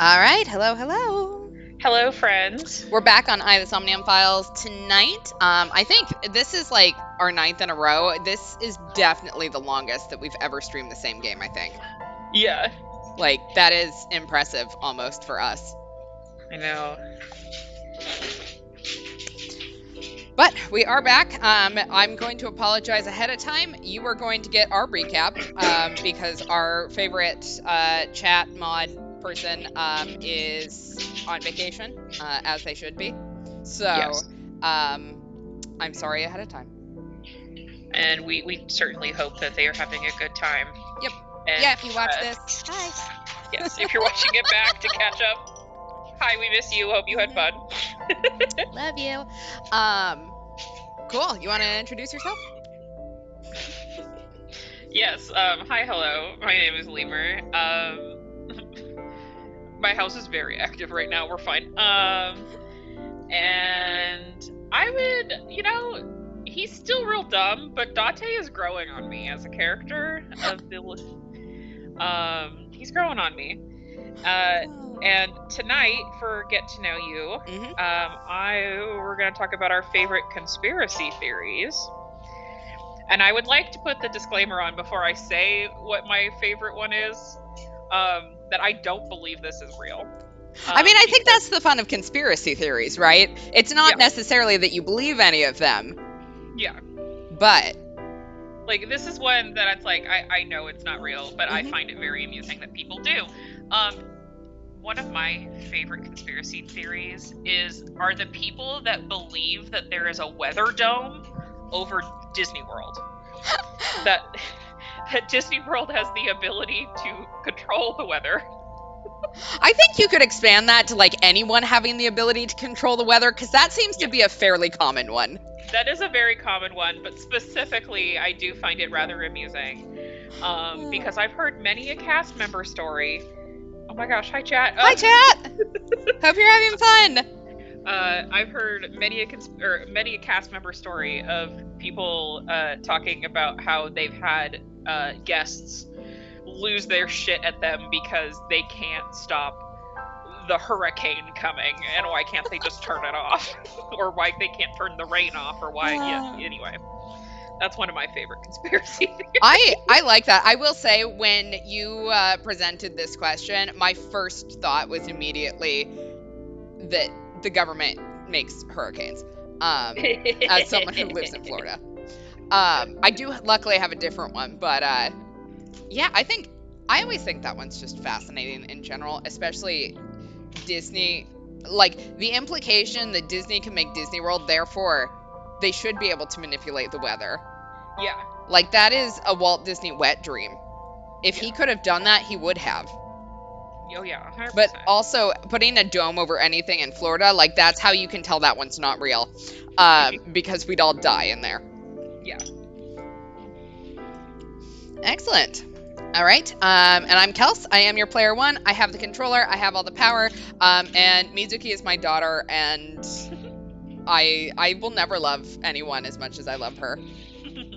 All right, hello, hello. Hello, friends. We're back on the Somnium Files tonight. I think this is like our ninth in a row. This is definitely the longest that we've ever streamed the same game, I think. Yeah, Like, that is impressive almost for us. I know. But we are back. I'm going to apologize ahead of time. You are going to get our recap because our favorite chat mod person is on vacation, as they should be. So, Yes. I'm sorry ahead of time. And we certainly hope that they are having a good time. Yep. And, Yeah, if you watch this, hi. yes, if you're watching it back to catch up, hi, we miss you. Hope you had fun. Love you. Cool. You want to introduce yourself? Yes, hi, hello. My name is Lemur. My house is very active right now. We're fine. And I would, he's still real dumb, but Date is growing on me as a character. He's growing on me. And tonight, for Get to Know You, we're going to talk about our favorite conspiracy theories. And I would like to put the disclaimer on before I say what my favorite one is, that I don't believe this is real. I mean, I think that's the fun of conspiracy theories, right? It's not Yeah. necessarily that you believe any of them. Yeah. But like, this is one that it's like, I know it's not real, but I find it very amusing that people do. One of my favorite conspiracy theories are the people that believe that there is a weather dome over Disney World. that Disney World has the ability to control the weather. I think you could expand that to like anyone having the ability to control the weather, because that seems to be a fairly common one. That is a very common one, but specifically, I do find it rather amusing because I've heard many a cast member story. Oh my gosh, hi chat. Hi chat. Hope you're having fun. I've heard many a cast member story of people talking about how they've had guests lose their shit at them because they can't stop the hurricane coming, and why can't they just turn it off, or why they can't turn the rain off, or why. Anyway, that's one of my favorite conspiracy theories. I like that. I will say, when you presented this question, my first thought was immediately that the government makes hurricanes. As someone who lives in Florida, I do luckily have a different one, but yeah, I always think that one's just fascinating in general, especially Disney. Like, the implication that Disney can make Disney World, therefore they should be able to manipulate the weather. Yeah. Like, that is a Walt Disney wet dream. If he could have done that, he would have. Oh yeah, 100%. But also, putting a dome over anything in Florida, like, that's how you can tell that one's not real. Because we'd all die in there. Yeah. Excellent. All right, and I'm Kels. I am your player one. I have the controller. I have all the power. And Mizuki is my daughter, and I will never love anyone as much as I love her.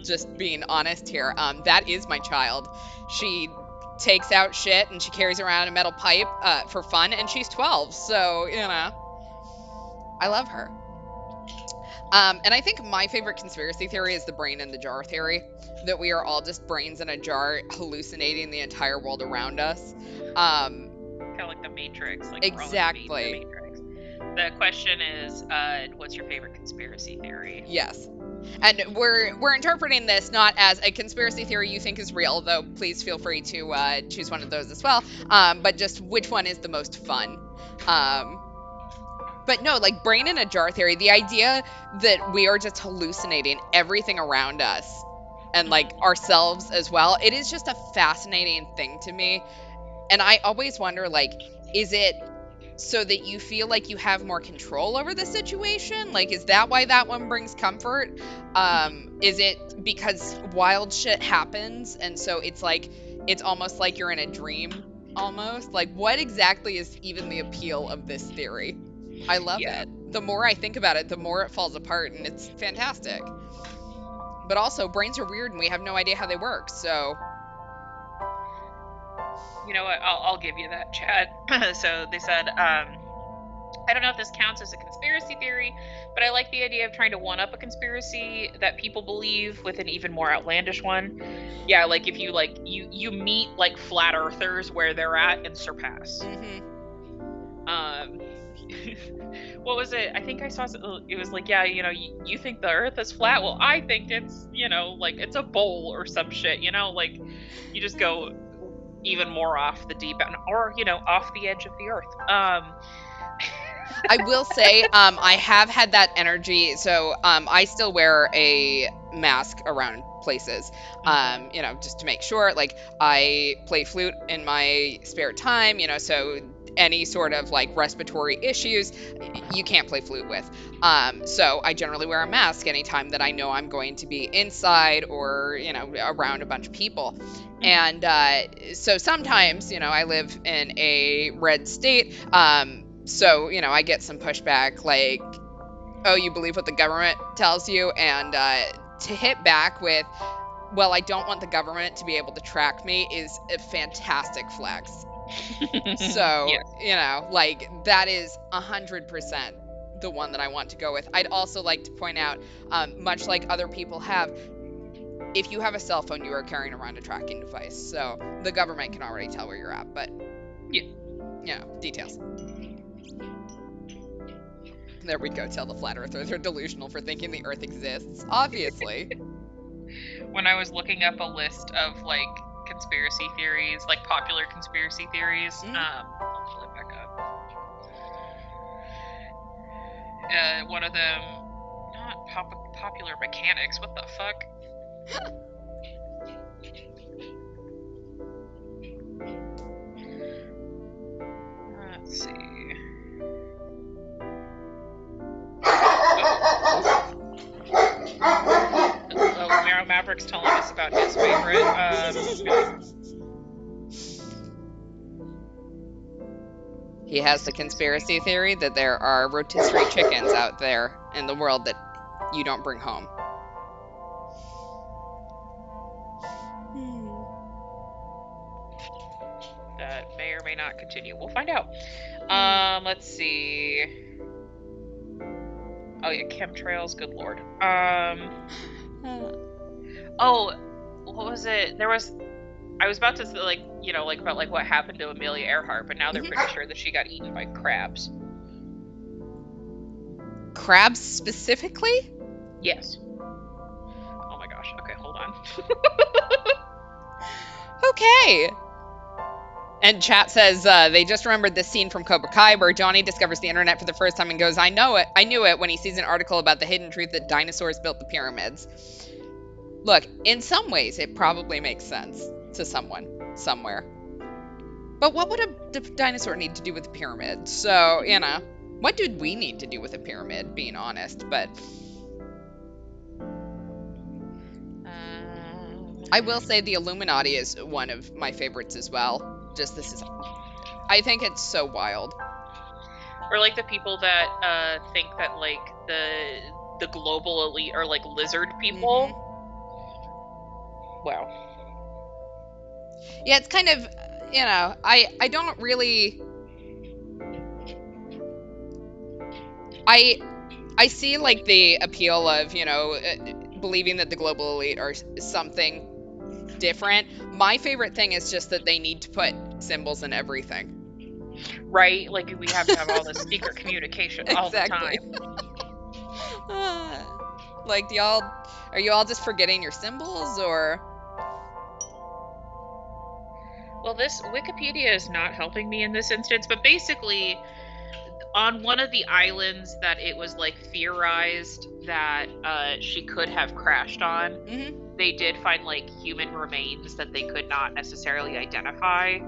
Just being honest here. That is my child. She takes out shit and she carries around a metal pipe for fun, and she's 12, so, I love her. And I think my favorite conspiracy theory is the brain in the jar theory, that we are all just brains in a jar hallucinating the entire world around us. Kind of like the Matrix. Like, exactly. The question is, what's your favorite conspiracy theory? Yes. And we're interpreting this not as a conspiracy theory you think is real, though please feel free to choose one of those as well, but just which one is the most fun. But no, like, brain in a jar theory, the idea that we are just hallucinating everything around us, and like ourselves as well, it is just a fascinating thing to me. And I always wonder, like, is it so that you feel like you have more control over the situation? Like, is that why that one brings comfort? Is it because wild shit happens, and so it's like, it's almost like you're in a dream, almost? Like, what exactly is even the appeal of this theory? I love it. The more I think about it, the more it falls apart, and it's fantastic. But also, brains are weird, and we have no idea how they work, so... You know what? I'll give you that, Chad. So they said, I don't know if this counts as a conspiracy theory, but I like the idea of trying to one up a conspiracy that people believe with an even more outlandish one. Yeah, like if you you meet like flat earthers where they're at and surpass. Um what was it? I think I saw it was like, yeah, you think the earth is flat? Well, I think it's, like it's a bowl or some shit, like you just go even more off the deep end, or off the edge of the earth. I will say, I have had that energy. So, I still wear a mask around places, just to make sure. Like, I play flute in my spare time, so any sort of like respiratory issues, you can't play flute with. So I generally wear a mask anytime that I know I'm going to be inside or, around a bunch of people. And so sometimes, I live in a red state. So, I get some pushback like, oh, you believe what the government tells you? And to hit back with, well, I don't want the government to be able to track me is a fantastic flex. So, Yes. like that is 100% the one that I want to go with. I'd also like to point out, much like other people have, if you have a cell phone, you are carrying around a tracking device. So the government can already tell where you're at, but details. There we go. Tell the flat earthers they're delusional for thinking the earth exists. Obviously. When I was looking up a list of like conspiracy theories, like popular conspiracy theories, I'll pull it back up. One of them, not popular mechanics. What the fuck? Let's see. Maverick's telling us about his favorite. He has the conspiracy theory that there are rotisserie chickens out there in the world that you don't bring home. That may or may not continue. We'll find out. Let's see. Oh yeah, chemtrails. Good lord. Oh, what was it? I was about to say, like, about like what happened to Amelia Earhart, but now they're pretty sure that she got eaten by crabs. Crabs specifically? Yes. Oh my gosh. Okay, hold on. Okay. And chat says they just remembered this scene from Cobra Kai where Johnny discovers the internet for the first time and goes, I knew it, when he sees an article about the hidden truth that dinosaurs built the pyramids. Look, in some ways, it probably makes sense to someone, somewhere. But what would a dinosaur need to do with a pyramid? So, what did we need to do with a pyramid, being honest? But I will say the Illuminati is one of my favorites as well. I think it's so wild. Or like the people that think that like the global elite are like lizard people. Wow. Yeah, it's kind of, I don't really. I see like the appeal of, believing that the global elite are something different. My favorite thing is just that they need to put symbols in everything. Right? Like we have to have all this secret communication all the time. Like, are you all just forgetting your symbols, or? Well, this Wikipedia is not helping me in this instance, but basically on one of the islands that it was like theorized that she could have crashed on, they did find like human remains that they could not necessarily identify.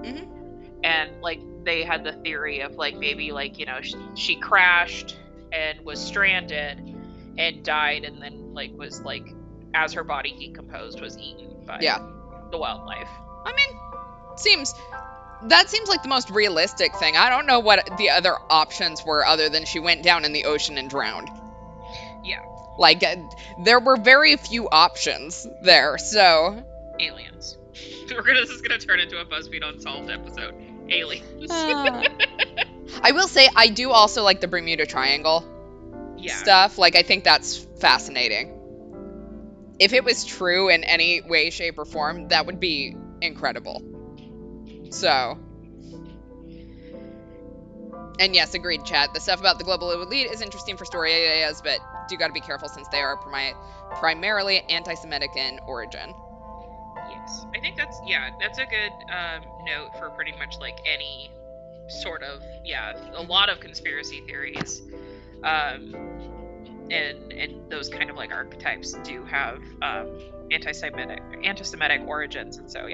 And like they had the theory of like maybe like, she crashed and was stranded and died, and then like was like, as her body decomposed, was eaten by the wildlife. I mean, that seems like the most realistic thing. I don't know what the other options were other than she went down in the ocean and drowned. Yeah. Like, there were very few options there, so. Aliens. This is gonna turn into a BuzzFeed Unsolved episode. Aliens. I will say I do also like the Bermuda Triangle Yeah. stuff. Like, I think that's fascinating. If it was true in any way, shape, or form, that would be incredible. So, and yes, agreed, chat. The stuff about the global elite is interesting for story ideas, but do got to be careful since they are primarily anti-Semitic in origin. Yes, I think that's a good note for pretty much like any sort of a lot of conspiracy theories, and those kind of like archetypes do have anti-Semitic origins, and so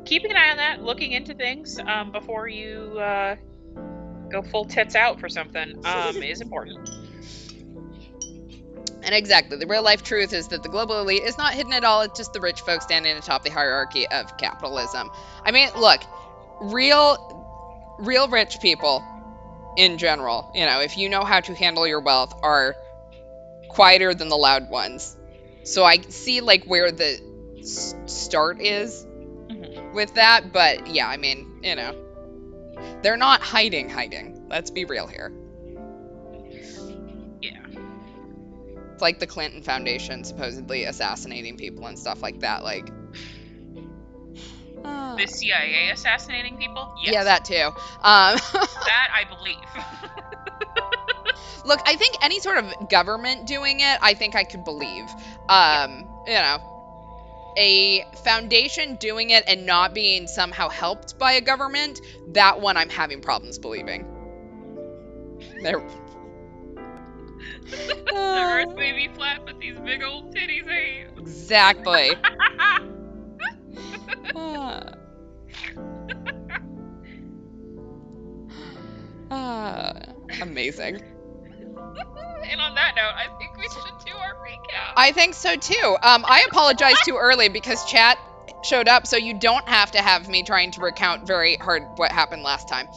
keeping an eye on that, looking into things before you go full tits out for something is important. And exactly, the real life truth is that the global elite is not hidden at all. It's just the rich folks standing atop the hierarchy of capitalism. I mean, look, real rich people in general, if you know how to handle your wealth, are quieter than the loud ones. So I see like where the start is with that, but yeah, I mean, they're not hiding. Let's be real here. Yeah. It's like the Clinton Foundation supposedly assassinating people and stuff like that. Like, the CIA assassinating people? Yes. Yeah, that too. That I believe. Look, I think any sort of government doing it, I think I could believe. A foundation doing it and not being somehow helped by a government, that one I'm having problems believing. There. The earth may be flat, but these big old titties ain't. Exactly. Amazing. And on that note, I think we should do our recap. I think so too. I apologize too early because chat showed up, so you don't have to have me trying to recount very hard what happened last time.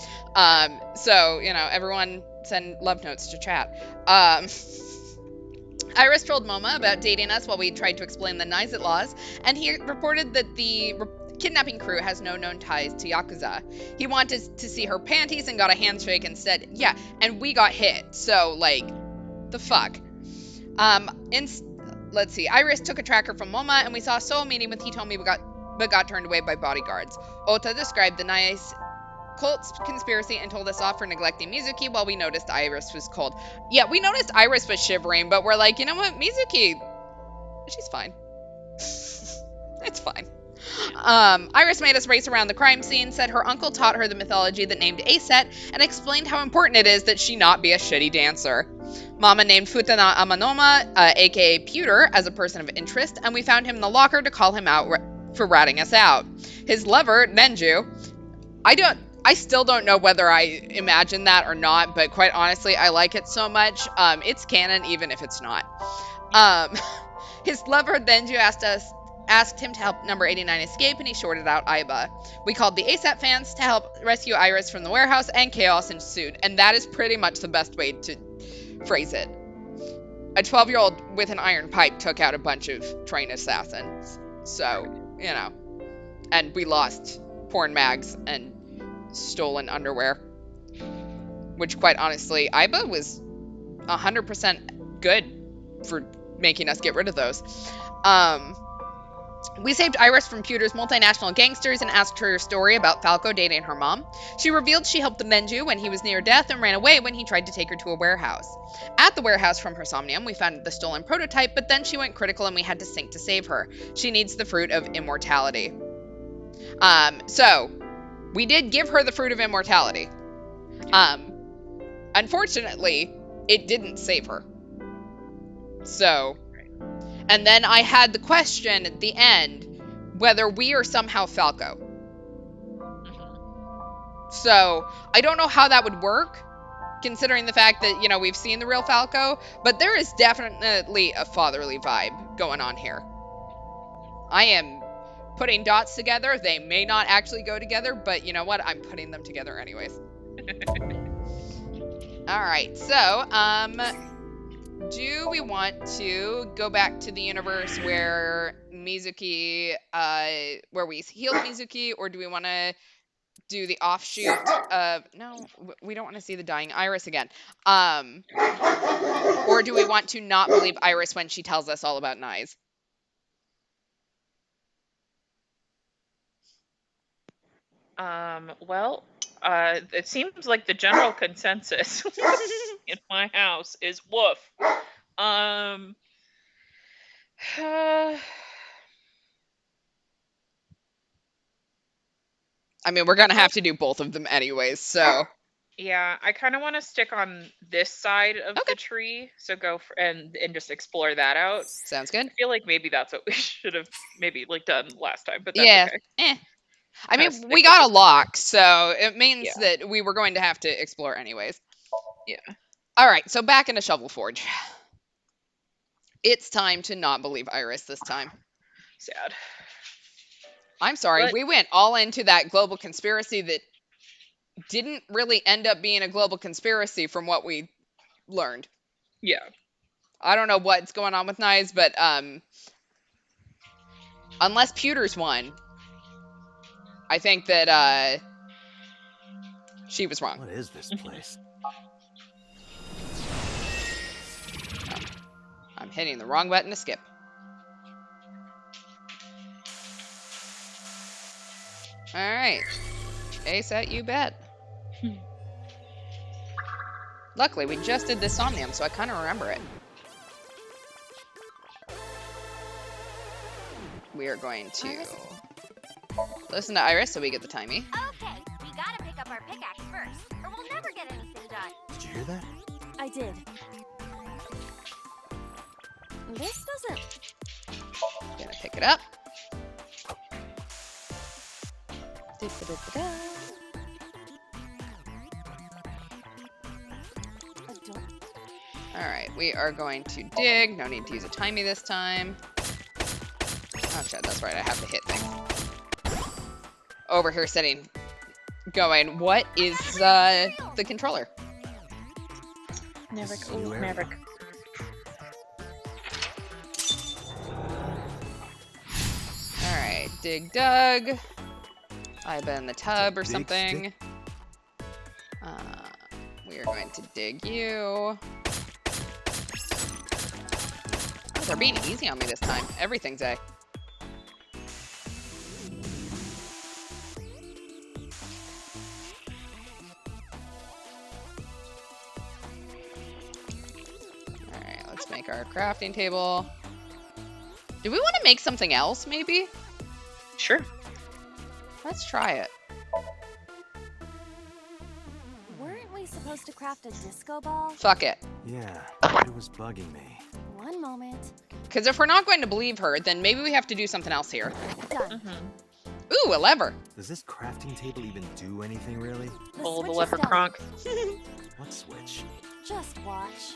So, everyone send love notes to chat. Iris told Moma about dating us while we tried to explain the Nizet laws, and he reported that the kidnapping crew has no known ties to Yakuza. He wanted to see her panties and got a handshake and said, yeah, and we got hit. So, like, the fuck. Let's see. Iris took a tracker from Moma, and we saw a soul meeting with Hitomi, but got turned away by bodyguards. Ota described the nice cult conspiracy and told us off for neglecting Mizuki while we noticed Iris was cold. Yeah, we noticed Iris was shivering, but we're like, you know what, Mizuki, she's fine. It's fine. Iris made us race around the crime scene, said her uncle taught her the mythology that named Aset, and explained how important it is that she not be a shitty dancer. Mama named Futana Amanoma, aka Pewter, as a person of interest, and we found him in the locker to call him out for ratting us out. His lover, Nenju, I still don't know whether I imagined that or not, but quite honestly, I like it so much. It's canon, even if it's not. His lover, Nenju, asked him to help number 89 escape, and he shorted out Aiba. We called the ASAP fans to help rescue Iris from the warehouse, and chaos ensued. And that is pretty much the best way to phrase it. A 12-year-old with an iron pipe took out a bunch of trained assassins. So, and we lost porn mags and stolen underwear. Which, quite honestly, Aiba was 100% good for making us get rid of those. We saved Iris from Pewter's multinational gangsters and asked her story about Falco dating her mom. She revealed she helped Nenju when he was near death and ran away when he tried to take her to a warehouse. At the warehouse from her Somnium, we found the stolen prototype, but then she went critical and we had to sink to save her. She needs the fruit of immortality. So, we did give her the fruit of immortality. Unfortunately, it didn't save her. So, and then I had the question at the end whether we are somehow Falco. So, I don't know how that would work, considering the fact that, we've seen the real Falco, but there is definitely a fatherly vibe going on here. I am putting dots together. They may not actually go together, but you know what? I'm putting them together anyways. Alright, so, Do we want to go back to the universe where Mizuki, where we healed Mizuki, or do we want to do the offshoot of, no, we don't want to see the dying Iris again. Or do we want to not believe Iris when she tells us all about Nyes? Well, it seems like the general consensus in my house is woof. Um, I mean, we're gonna have to do both of them anyways, so. yeah, I kind of want to stick on this side of Okay. the tree, so go for, and just explore that out. Sounds good. I feel like maybe that's what we should have maybe like done last time, but that's Yeah. okay. I Kind of mean, stick we with got this a one here. lock, so it means Yeah. that we were going to have to explore anyways. Yeah. All right, so back into Shovel Forge. It's time to not believe Iris this time. Sad. I'm sorry, But we went all into that global conspiracy that didn't really end up being a global conspiracy from what we learned. yeah. I don't know what's going on with Nyes, but unless Pewter's won, I think that she was wrong. What is this place? I'm hitting the wrong button to skip. All right. Ace at you bet. Luckily, we just did this Somnium, so I kind of remember it. We are going to listen to Iris so we get the timey. Okay, we gotta pick up our pickaxe first, or we'll never get anything done. Did you hear that? I did. This doesn't... Gonna pick it up. Da-da-da-da-da. All right, we are going to dig. No need to use a timey this time. Oh shit, that's right, I have to hit things. Over here sitting, going, what is the controller? Maverick. Ooh, Maverick. All right, dig dug. I've been in the tub or Big something. We are going to dig you. Oh, they're being easy on me this time. Everything's A. Alright, let's make our crafting table. Do we want to make something else, maybe? Sure. Let's try it. Weren't we supposed to craft a disco ball? Fuck it. Yeah, it was bugging me. One moment. Because if we're not going to believe her, then maybe we have to do something else here. Done. Ooh, a lever. Does this crafting table even do anything, really? Pull the switch is lever done. cronk. What switch? Just watch.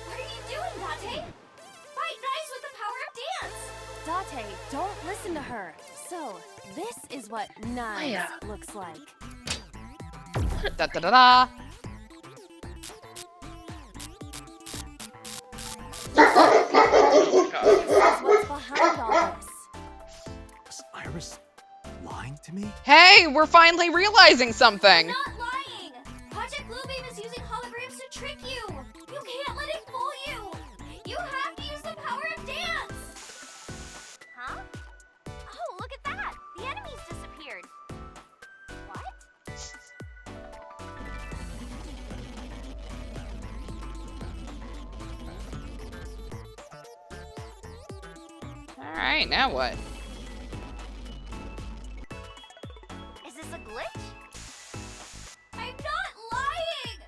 What are you doing, Date? Fight nice with the power of dance! Date, don't listen to her. So, this is what nice Hiya. looks like. Da da da da. God. This is what's behind all this. Was Iris lying to me? Hey, we're finally realizing something. Not lying! Project Bluebeam is using holograms to trick you! You can't let it fool you! You have to use the power of dance! Huh? Oh, look at that! The enemy's disappeared! What? All right, now what? Is this a glitch? I'm not lying!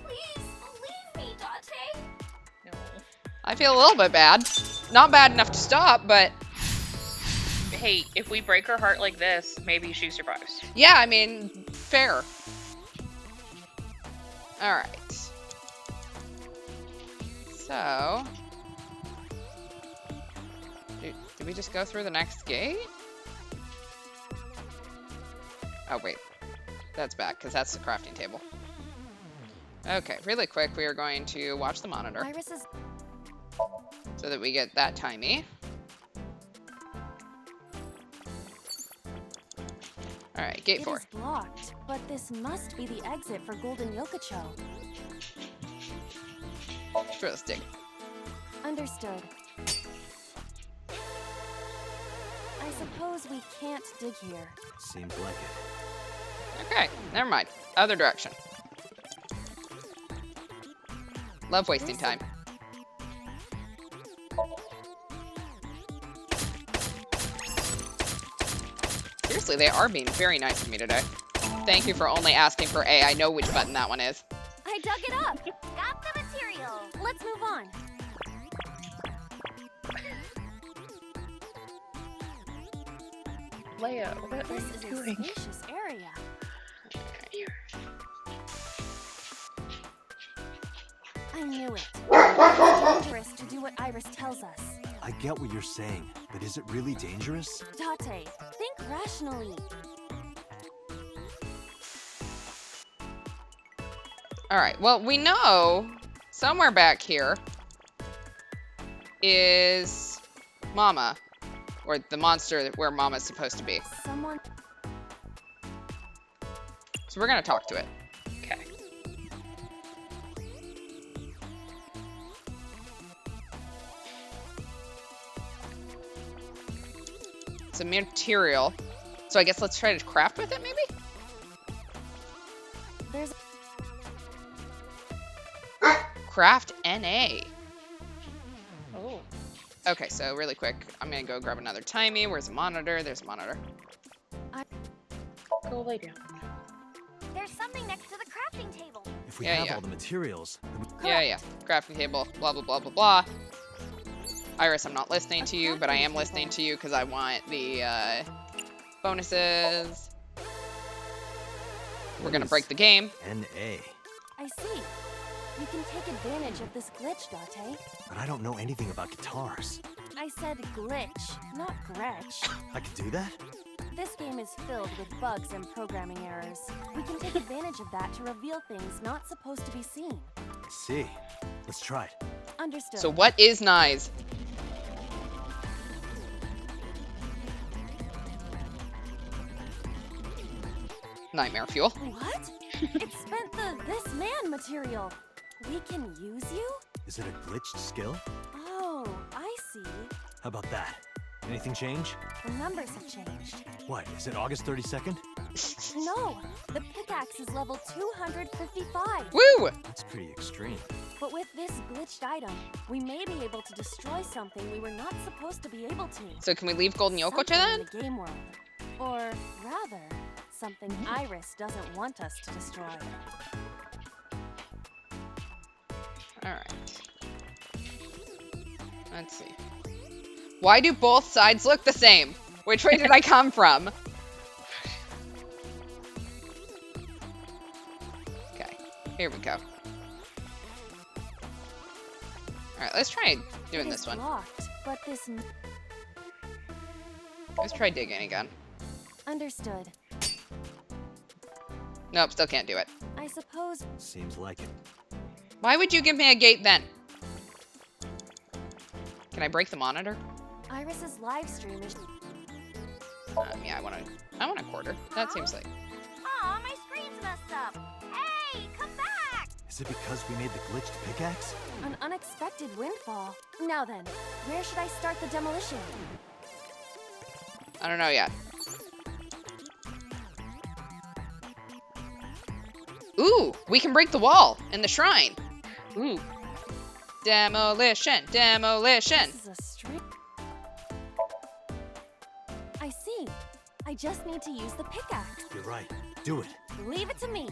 Please believe me, Date! No. I feel a little bit bad. Not bad enough to stop, but Hey, if we break her heart like this, maybe she survives. yeah, I mean, fair. All right. So, did we just go through the next gate? Oh wait, that's back because that's the crafting table. Okay, really quick, we are going to watch the monitor Iris is... so that we get that timey. All right, gate 4. It is blocked, but this must be the exit for Golden Yokocho. Sure, let's dig. Understood. I suppose we can't dig here. Seems like it. Okay, never mind. Other direction. Love wasting time. Seriously, they are being very nice to me today. Thank you for only asking for A. I know which button that one is. I dug it up. Got the material. Let's move on. Leia, what are This you is a doing? spacious area. I knew it. It's dangerous to do what Iris tells us. I get what you're saying, but is it really dangerous? Date, think rationally. All right, well, we know somewhere back here is Mama, or the monster where Mama's supposed to be. Someone... So we're gonna talk to it. Okay. It's a material. So I guess let's try to craft with it, maybe? There's... Craft NA. Oh. Okay, so really quick, I'm gonna go grab another timey. Where's the monitor? There's a monitor. Go lay down. There's something next to the crafting table. If we Yeah, have yeah. all the materials, then we... Yeah. Crafting table, blah, blah, blah, blah, blah. Iris, I'm not listening to you, but I am listening to you because I want the bonuses. We're gonna break the game. N.A. I see. You can take advantage of this glitch, Date. But I don't know anything about guitars. I said glitch, not Gretch. I could do that? This game is filled with bugs and programming errors. We can take advantage of that to reveal things not supposed to be seen. I see. Let's try it. Understood. So what is Nyes? Nightmare fuel. What? It spent the this man material. We can use you? Is it a glitched skill? Oh, I see. How about that? Anything change? The numbers have changed. What, is it August 32nd? No, the pickaxe is level 255. Woo! That's pretty extreme. But with this glitched item, we may be able to destroy something we were not supposed to be able to. So can we leave Golden Yokocho Something then? in the game world. Or rather, something Iris doesn't want us to destroy. Alright. Let's see. Why do both sides look the same? Which way did I come from? Okay, here we go. Alright, let's try doing It this is one. Blocked, but this Let's try digging again. understood. Nope, still can't do it. I suppose Seems like it. Why would you give me a gate then? Can I break the monitor? Iris's live stream is. Yeah, I want a quarter. That seems like. Aw, my screen's messed up. Hey, come back! Is it because we made the glitched pickaxe? An unexpected windfall. Now then, where should I start the demolition? I don't know yet. Ooh, we can break the wall in the shrine. Ooh. Demolition, demolition. This is a street. I see. I just need to use the pickaxe. You're right. Do it. Leave it to me.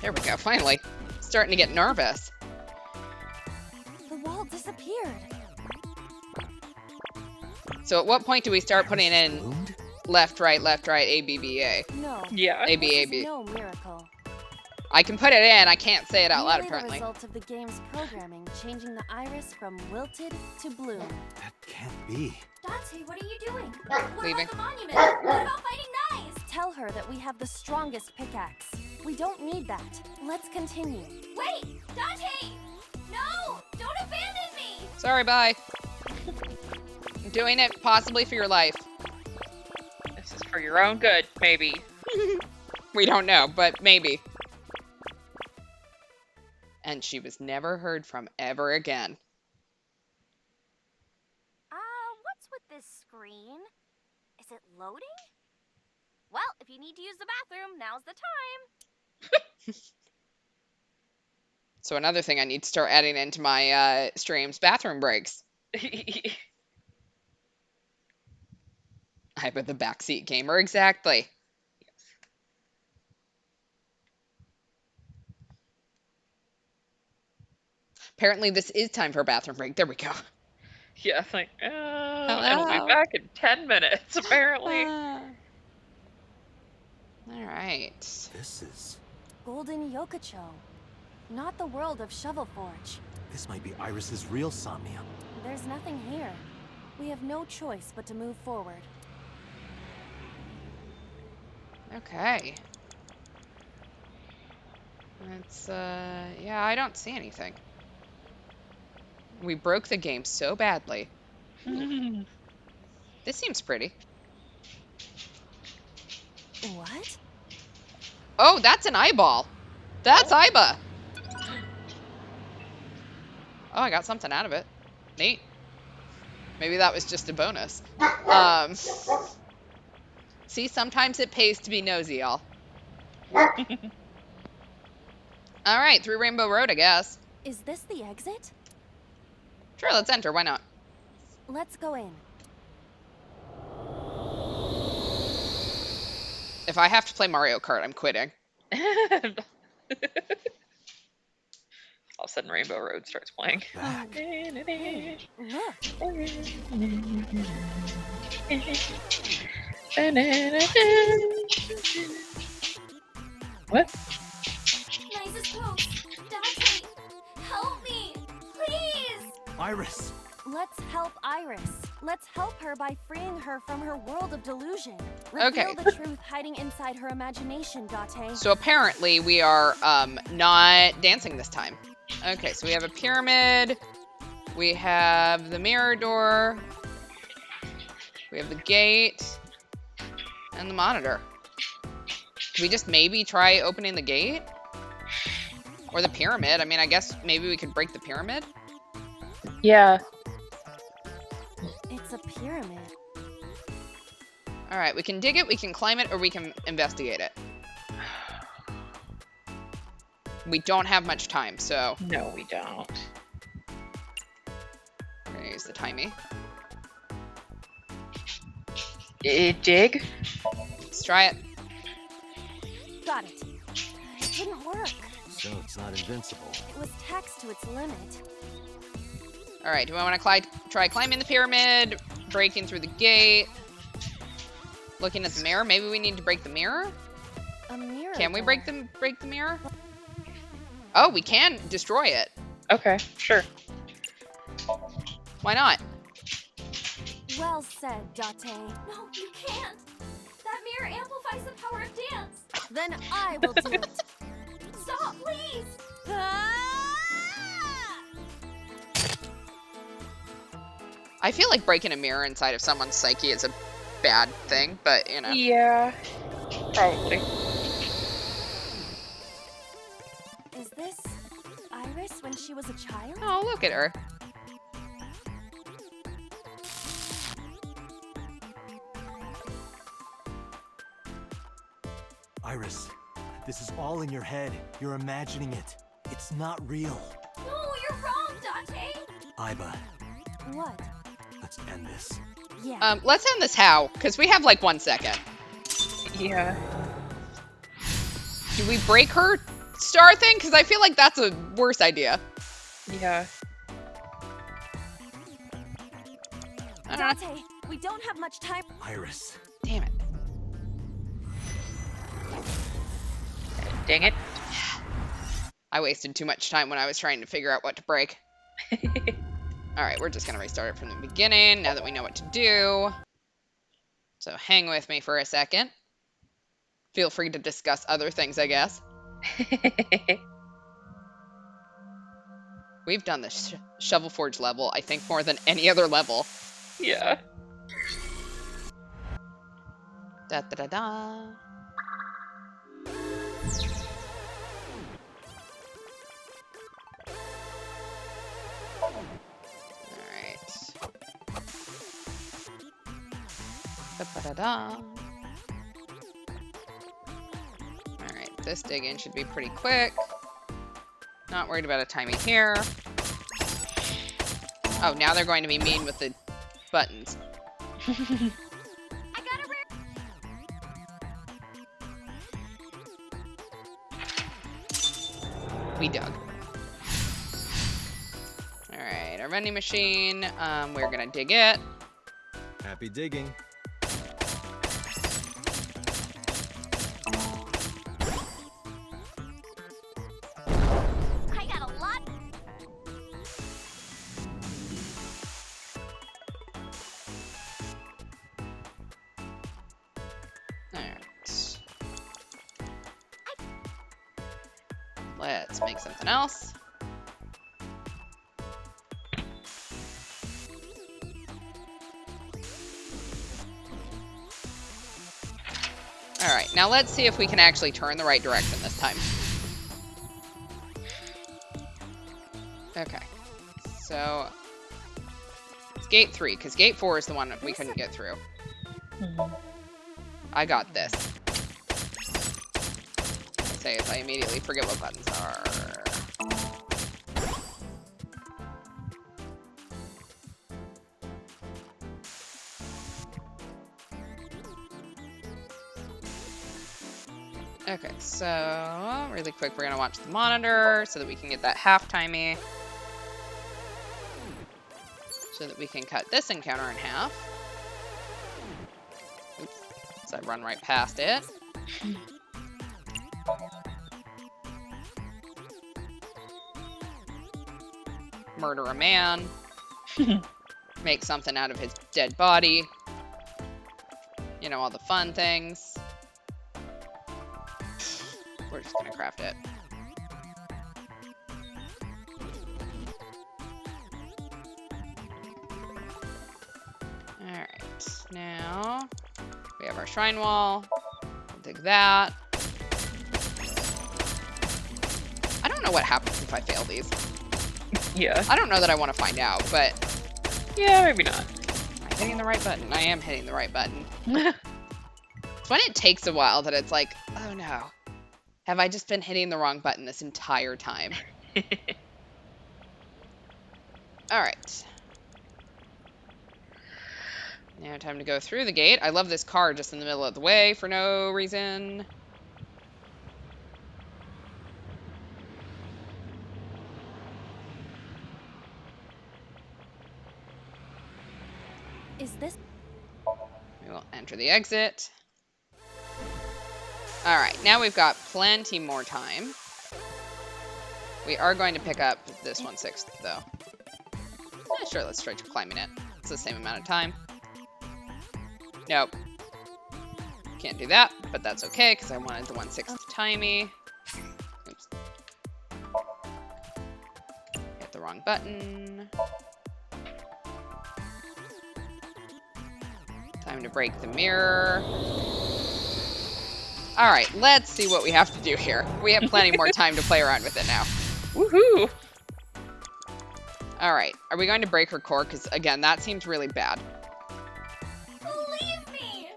There we go, finally. Starting to get nervous. The wall disappeared. So at what point do we start putting Iris in bloomed? left, right, A, B, B, A? No. Yeah. A, B, A, This is B. no miracle. I can put it in. I can't say it out loud, Relay the apparently. results of the game's programming, changing the iris from wilted to bloom. That can't be. Dante, what are you doing? What Leaving. about the monument? What about fighting knives? Tell her that we have the strongest pickaxe. We don't need that. Let's continue. Wait! Dante! No! Don't abandon me! Sorry, bye. I'm doing it possibly for your life. This is for your own good, maybe. We don't know, but maybe. And she was never heard from ever again. What's with this screen? Is it loading? Well, if you need to use the bathroom, now's the time. So another thing I need to start adding into my streams, bathroom breaks. I bet the backseat gamer, exactly. Apparently this is time for a bathroom break. There we go. Yeah, it's like, and we'll be back in 10 minutes, apparently. All right. This is... Golden Yokocho. Not the world of Shovelforge. This might be Iris's real Somnium. There's nothing here. We have no choice but to move forward. Okay. It's, yeah, I don't see anything. We broke the game so badly. This seems pretty. What? Oh, that's an eyeball. That's Iba. Oh, I got something out of it. Neat. Maybe that was just a bonus. See, sometimes it pays to be nosy, y'all. All right, through Rainbow Road, I guess. Is this the exit? Sure, let's enter. Why not? Let's go in. If I have to play Mario Kart, I'm quitting. All of a sudden, Rainbow Road starts playing. Back. Look. What? Nicest pose. Dante, help me, please. Iris! Let's help Iris. Let's help her by freeing her from her world of delusion. Okay. Reveal the truth hiding inside her imagination, Date. So apparently we are not dancing this time. Okay, so we have a pyramid. We have the mirror door. We have the gate. And the monitor. Can we just maybe try opening the gate? Or the pyramid? I mean, I guess maybe we could break the pyramid? Yeah. It's a pyramid. All right, we can dig it, we can climb it, or we can investigate it. We don't have much time, so No, we don't. we're gonna use the timey. Dig? Let's try it. Got it. It didn't work. So it's not invincible. It was taxed to its limit. All right, do I want to try climbing the pyramid, breaking through the gate, looking at the mirror? Maybe we need to break the mirror? A mirror. Can we door. break the mirror? Oh, we can destroy it. Okay, sure. Why not? Well said, Date. No, you can't. That mirror amplifies the power of dance. Then I will do it. Stop, please. I feel like breaking a mirror inside of someone's psyche is a bad thing, but you know. Yeah. Probably. Is this Iris when she was a child? Oh, look at her. Iris, this is all in your head. You're imagining it. It's not real. No, you're wrong, Dante. Iba, What? let's end this. Yeah. Let's end this how, because we have like 1 second. Yeah. Do we break her star thing? Because I feel like that's a worse idea. Yeah. I don't know. Dante, we don't have much time. Iris, Damn it. Dang it. I wasted too much time when I was trying to figure out what to break. Alright, we're just going to restart it from the beginning now that we know what to do. So hang with me for a second. Feel free to discuss other things, I guess. We've done the Shovel Forge level, I think, more than any other level. Yeah. Da da da da. Alright. Da da da da. Alright, this dig-in should be pretty quick. Not worried about a timing here. Oh, now they're going to be mean with the buttons. I got a rare. We dug. Alright, our vending machine. We're gonna dig it. Happy digging. I got a lot. Alright. Let's make something else. Alright, now let's see if we can actually turn the right direction this time. Okay. So, it's gate 3, because gate 4 is the one that we couldn't get through. I got this. I say as I immediately forget what buttons are. Okay, so really quick, we're gonna watch the monitor so that we can get that half-timey. So that we can cut this encounter in half. Oops, so I run right past it. Murder a man. Make something out of his dead body. You know, all the fun things. We're just gonna craft it. Alright, now we have our shrine wall. I'll dig that. I don't know what happens if I fail these. Yeah. I don't know that I want to find out, but Yeah, maybe not. am I hitting the right button? I am hitting the right button. It's when it takes a while that it's like, oh no. Have I just been hitting the wrong button this entire time? Alright. Now time to go through the gate. I love this car just in the middle of the way for no reason. Is this? We will enter the exit. Alright, now we've got plenty more time. We are going to pick up this 1/6 though. Yeah, sure, let's try climbing it. It's the same amount of time. Nope. Can't do that, but that's okay, because I wanted the 1/6 timey. Oops. Hit the wrong button. Time to break the mirror. Alright, let's see what we have to do here. We have plenty more time to play around with it now. Woohoo! Alright, are we going to break her core? Because, again, that seems really bad. Leave me.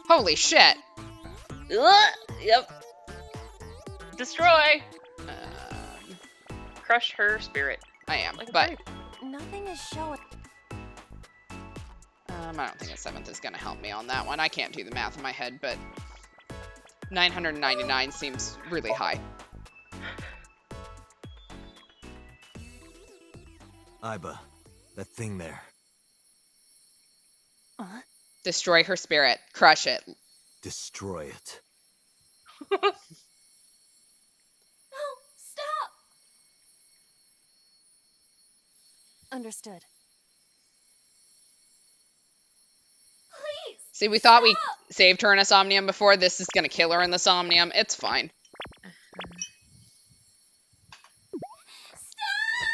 Holy shit! Yep. Destroy! Um, Crush her spirit. I am, Like a but grape. Nothing is showing. I don't think a 7th is going to help me on that one. I can't do the math in my head, but 999 seems really high. Iba, that thing there. Destroy her spirit. Crush it. Destroy it. No, Understood. Please! See, we thought we Stop! saved her in a Somnium before. This is gonna kill her in the Somnium. It's fine.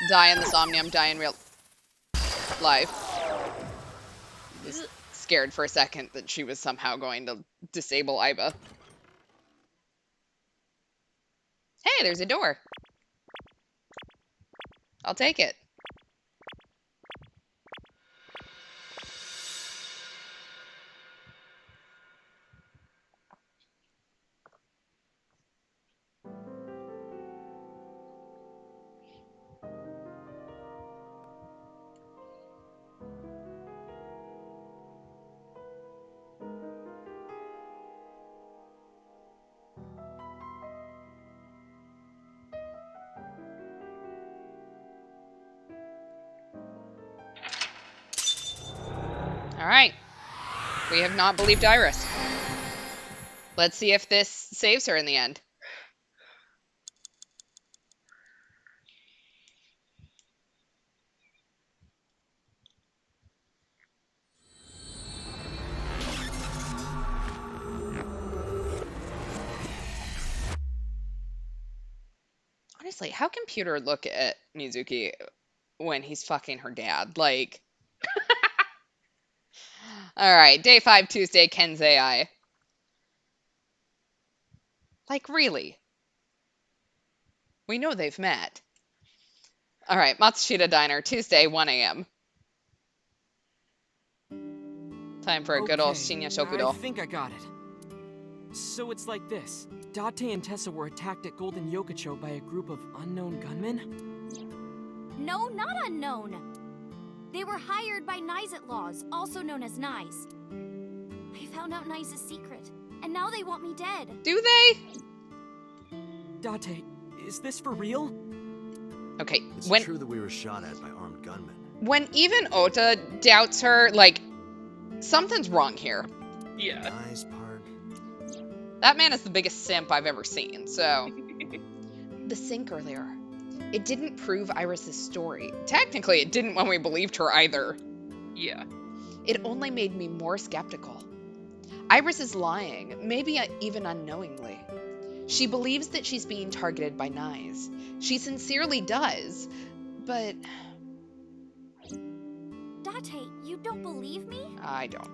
Die in the Somnium, die in real life. Was scared for a second that she was somehow going to disable Iba. Hey, there's a door. I'll take it. All right. We have not believed Iris. Let's see if this saves her in the end. Honestly, how can Pewter look at Mizuki when he's fucking her dad? Like, all right, day 5, Tuesday, Kenzei. Like, really? We know they've met. All right, Matsushita Diner, Tuesday, 1 a.m. Time for a good old Shinya I Shokudo. think I got it. So it's like this. Date and Tessa were attacked at Golden Yokocho by a group of unknown gunmen? No, not unknown. They were hired by Nyes Laws, also known as Nyes. I found out Nyes' secret, and now they want me dead. Do they? Date, is this for real? Okay, It's when true that we were shot at by armed gunmen. when even Ota doubts her, like, something's wrong here. Yeah. Eyes part. That man is the biggest simp I've ever seen, so... The sync earlier. It didn't prove Iris's story. Technically, it didn't when we believed her either. Yeah. It only made me more skeptical. Iris is lying, maybe even unknowingly. She believes that she's being targeted by Nyes. She sincerely does, but... Date, you don't believe me? I don't.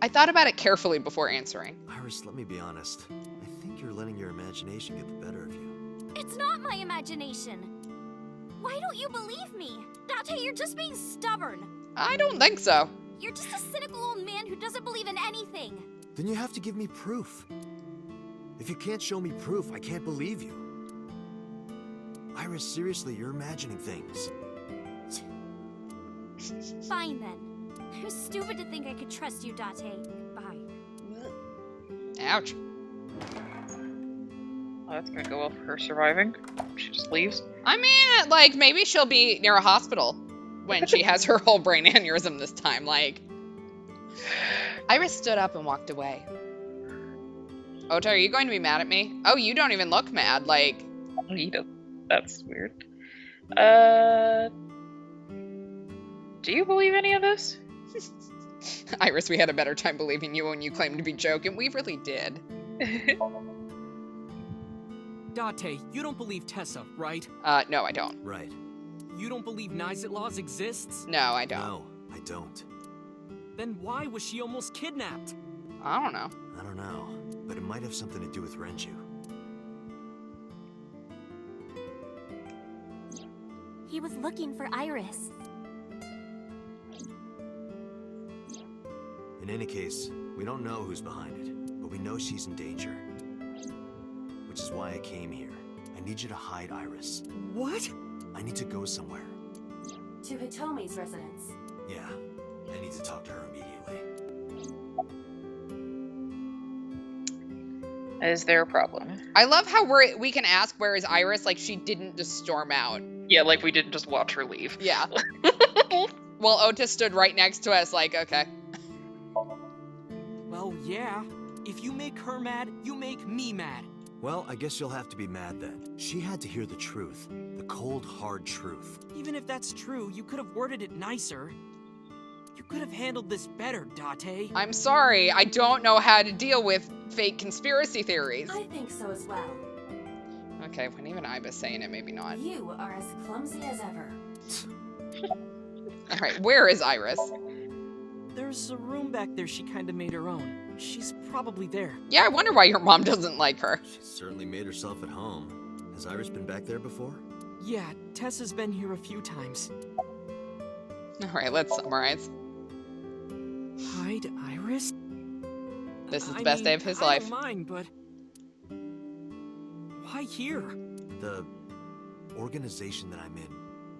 I thought about it carefully before answering. Iris, let me be honest. I think you're letting your imagination get the better of you. It's not my imagination. Why don't you believe me? Date, you're just being stubborn. I don't think so. You're just a cynical old man who doesn't believe in anything. Then you have to give me proof. If you can't show me proof, I can't believe you. Iris, seriously, you're imagining things. Fine then. I was stupid to think I could trust you, Date. Bye. Ouch. Well, that's gonna go well for her surviving. She just leaves. I mean, like, maybe she'll be near a hospital when she has her whole brain aneurysm this time. Like, Iris stood up and walked away. Ota, are you going to be mad at me? Oh, you don't even look mad. Like, He does. That's weird. Do you believe any of this? Iris, we had a better time believing you when you claimed to be joking. We really did. Date, you don't believe Tessa, right? No, I don't. Right. You don't believe Nyes Laws exists? No, I don't. No, I don't. Then why was she almost kidnapped? I don't know. I don't know, but it might have something to do with Renju. He was looking for Iris. In any case, we don't know who's behind it, but we know she's in danger. Which is why I came here. I need you to hide Iris. What? I need to go somewhere. To Hitomi's residence. Yeah, I need to talk to her immediately. Is there a problem? I love how we can ask where is Iris, like she didn't just storm out. Yeah, like we didn't just watch her leave. Yeah. Well, Otis stood right next to us, like, okay. Well, yeah. If you make her mad, you make me mad. Well, I guess you'll have to be mad then. She had to hear the truth. The cold, hard truth. Even if that's true, you could have worded it nicer. You could have handled this better, Date. I'm sorry, I don't know how to deal with fake conspiracy theories. I think so as well. Okay, when even Iba's saying it, maybe not. You are as clumsy as ever. Alright, where is Iris? There's a room back there she kinda made her own. She's probably there. Yeah, I wonder why your mom doesn't like her. She certainly made herself at home. Has Iris been back there before? Yeah, Tessa's been here a few times. Alright, let's summarize. Hide Iris? This is the best day of his life. I don't mind, but why here? The organization that I'm in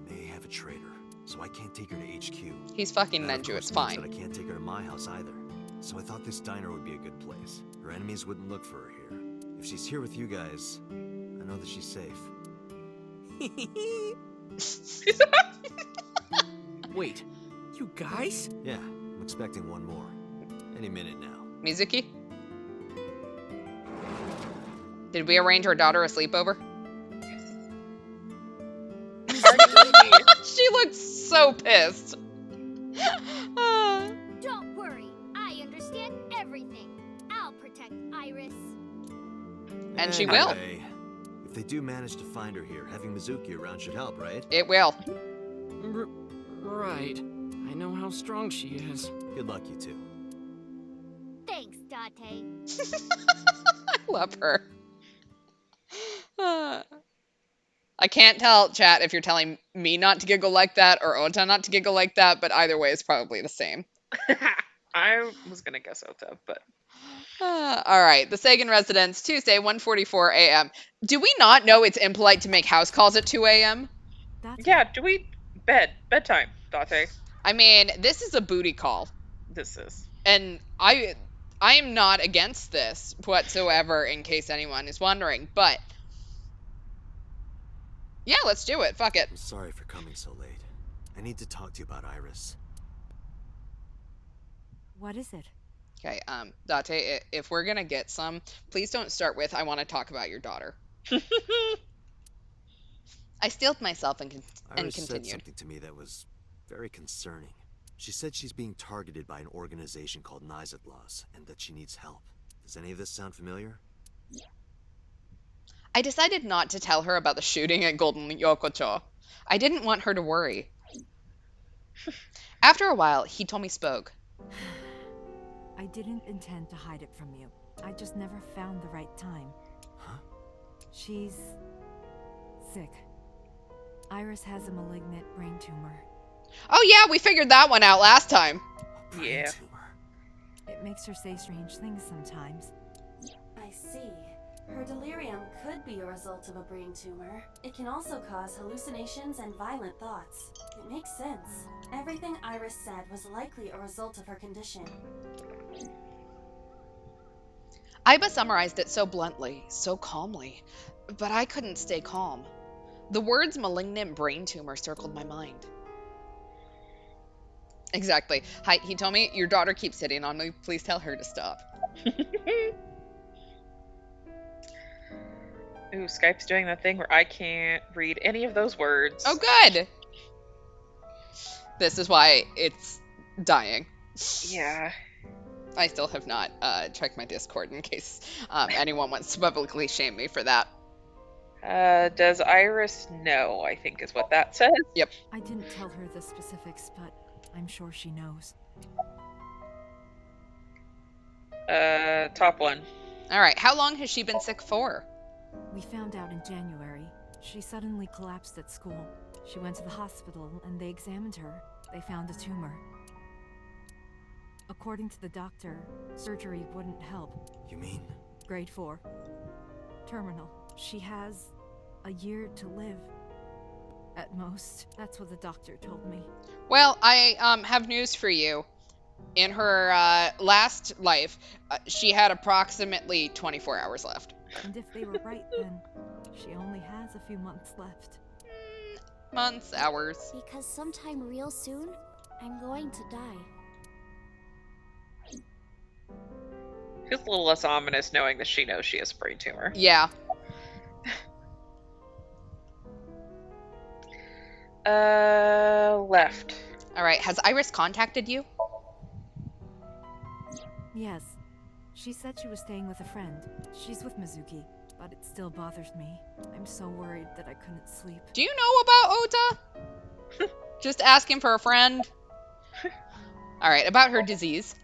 may have a traitor, so I can't take her to HQ. He's fucking That, of Nenju, it's course, means fine. that I can't take her to my house either. So I thought this diner would be a good place. Her enemies wouldn't look for her here. If she's here with you guys, I know that she's safe. Wait, you guys? Yeah, I'm expecting one more. Any minute now. Mizuki? Did we arrange our daughter a sleepover? She looked so pissed. Don't worry, I understand everything. I'll protect Iris. And she will. Anyway, if they do manage to find her here, having Mizuki around should help, right? It will. Right. I know how strong she is. Good luck, you two. Thanks, Date. I love her. I can't tell, chat, if you're telling me not to giggle like that or Ota not to giggle like that, but either way, it's probably the same. I was gonna guess Ota, but All right, the Sagan residence, Tuesday, 1:44 a.m. Do we not know it's impolite to make house calls at 2 a.m.? yeah, do we bedtime, Date? I mean, this is a booty call, This is. and I am not against this whatsoever, in case anyone is wondering, but yeah, let's do it. Fuck it. I'm sorry for coming so late. I need to talk to you about Iris. What is it? Okay, Date, if we're gonna get some, please don't start with, I want to talk about your daughter. I steeled myself and Iris said continued. something to me that was very concerning. She said she's being targeted by an organization called Nizatlas, and that she needs help. Does any of this sound familiar? I decided not to tell her about the shooting at Golden Yokocho. I didn't want her to worry. After a while, he told me spoke. I didn't intend to hide it from you. I just never found the right time. Huh? She's sick. Iris has a malignant brain tumor. Oh yeah, we figured that one out last time. A brain Yeah. tumor. It makes her say strange things sometimes. I see. Her delirium could be a result of a brain tumor. It can also cause hallucinations and violent thoughts. It makes sense. Everything Iris said was likely a result of her condition. Iba summarized it so bluntly, so calmly, but I couldn't stay calm. The words malignant brain tumor circled my mind. Exactly. Hi, he told me, your daughter keeps hitting on me. Please tell her to stop. Ooh, Skype's doing that thing where I can't read any of those words. Oh, good. This is why it's dying. Yeah. I still have not checked my Discord in case anyone wants to publicly shame me for that. Does Iris know, I think is what that says. Yep. I didn't tell her the specifics, but I'm sure she knows. Top one. All right. How long has she been sick for? We found out in January. She suddenly collapsed at school. She went to the hospital and they examined her. They found a tumor. According to the doctor, surgery wouldn't help. You mean? Grade 4. Terminal. She has a year to live. At most. That's what the doctor told me. Well, I have news for you. In her last life, she had approximately 24 hours left. And if they were right, then she only has a few months left. Months, hours. Because sometime real soon, I'm going to die. Feels a little less ominous knowing that she knows she has a brain tumor. Yeah. Left. All right. Has Iris contacted you? Yes. She said she was staying with a friend. She's with Mizuki, but it still bothers me. I'm so worried that I couldn't sleep. Do you know about Ota? Just asking for a friend. All right. About her disease.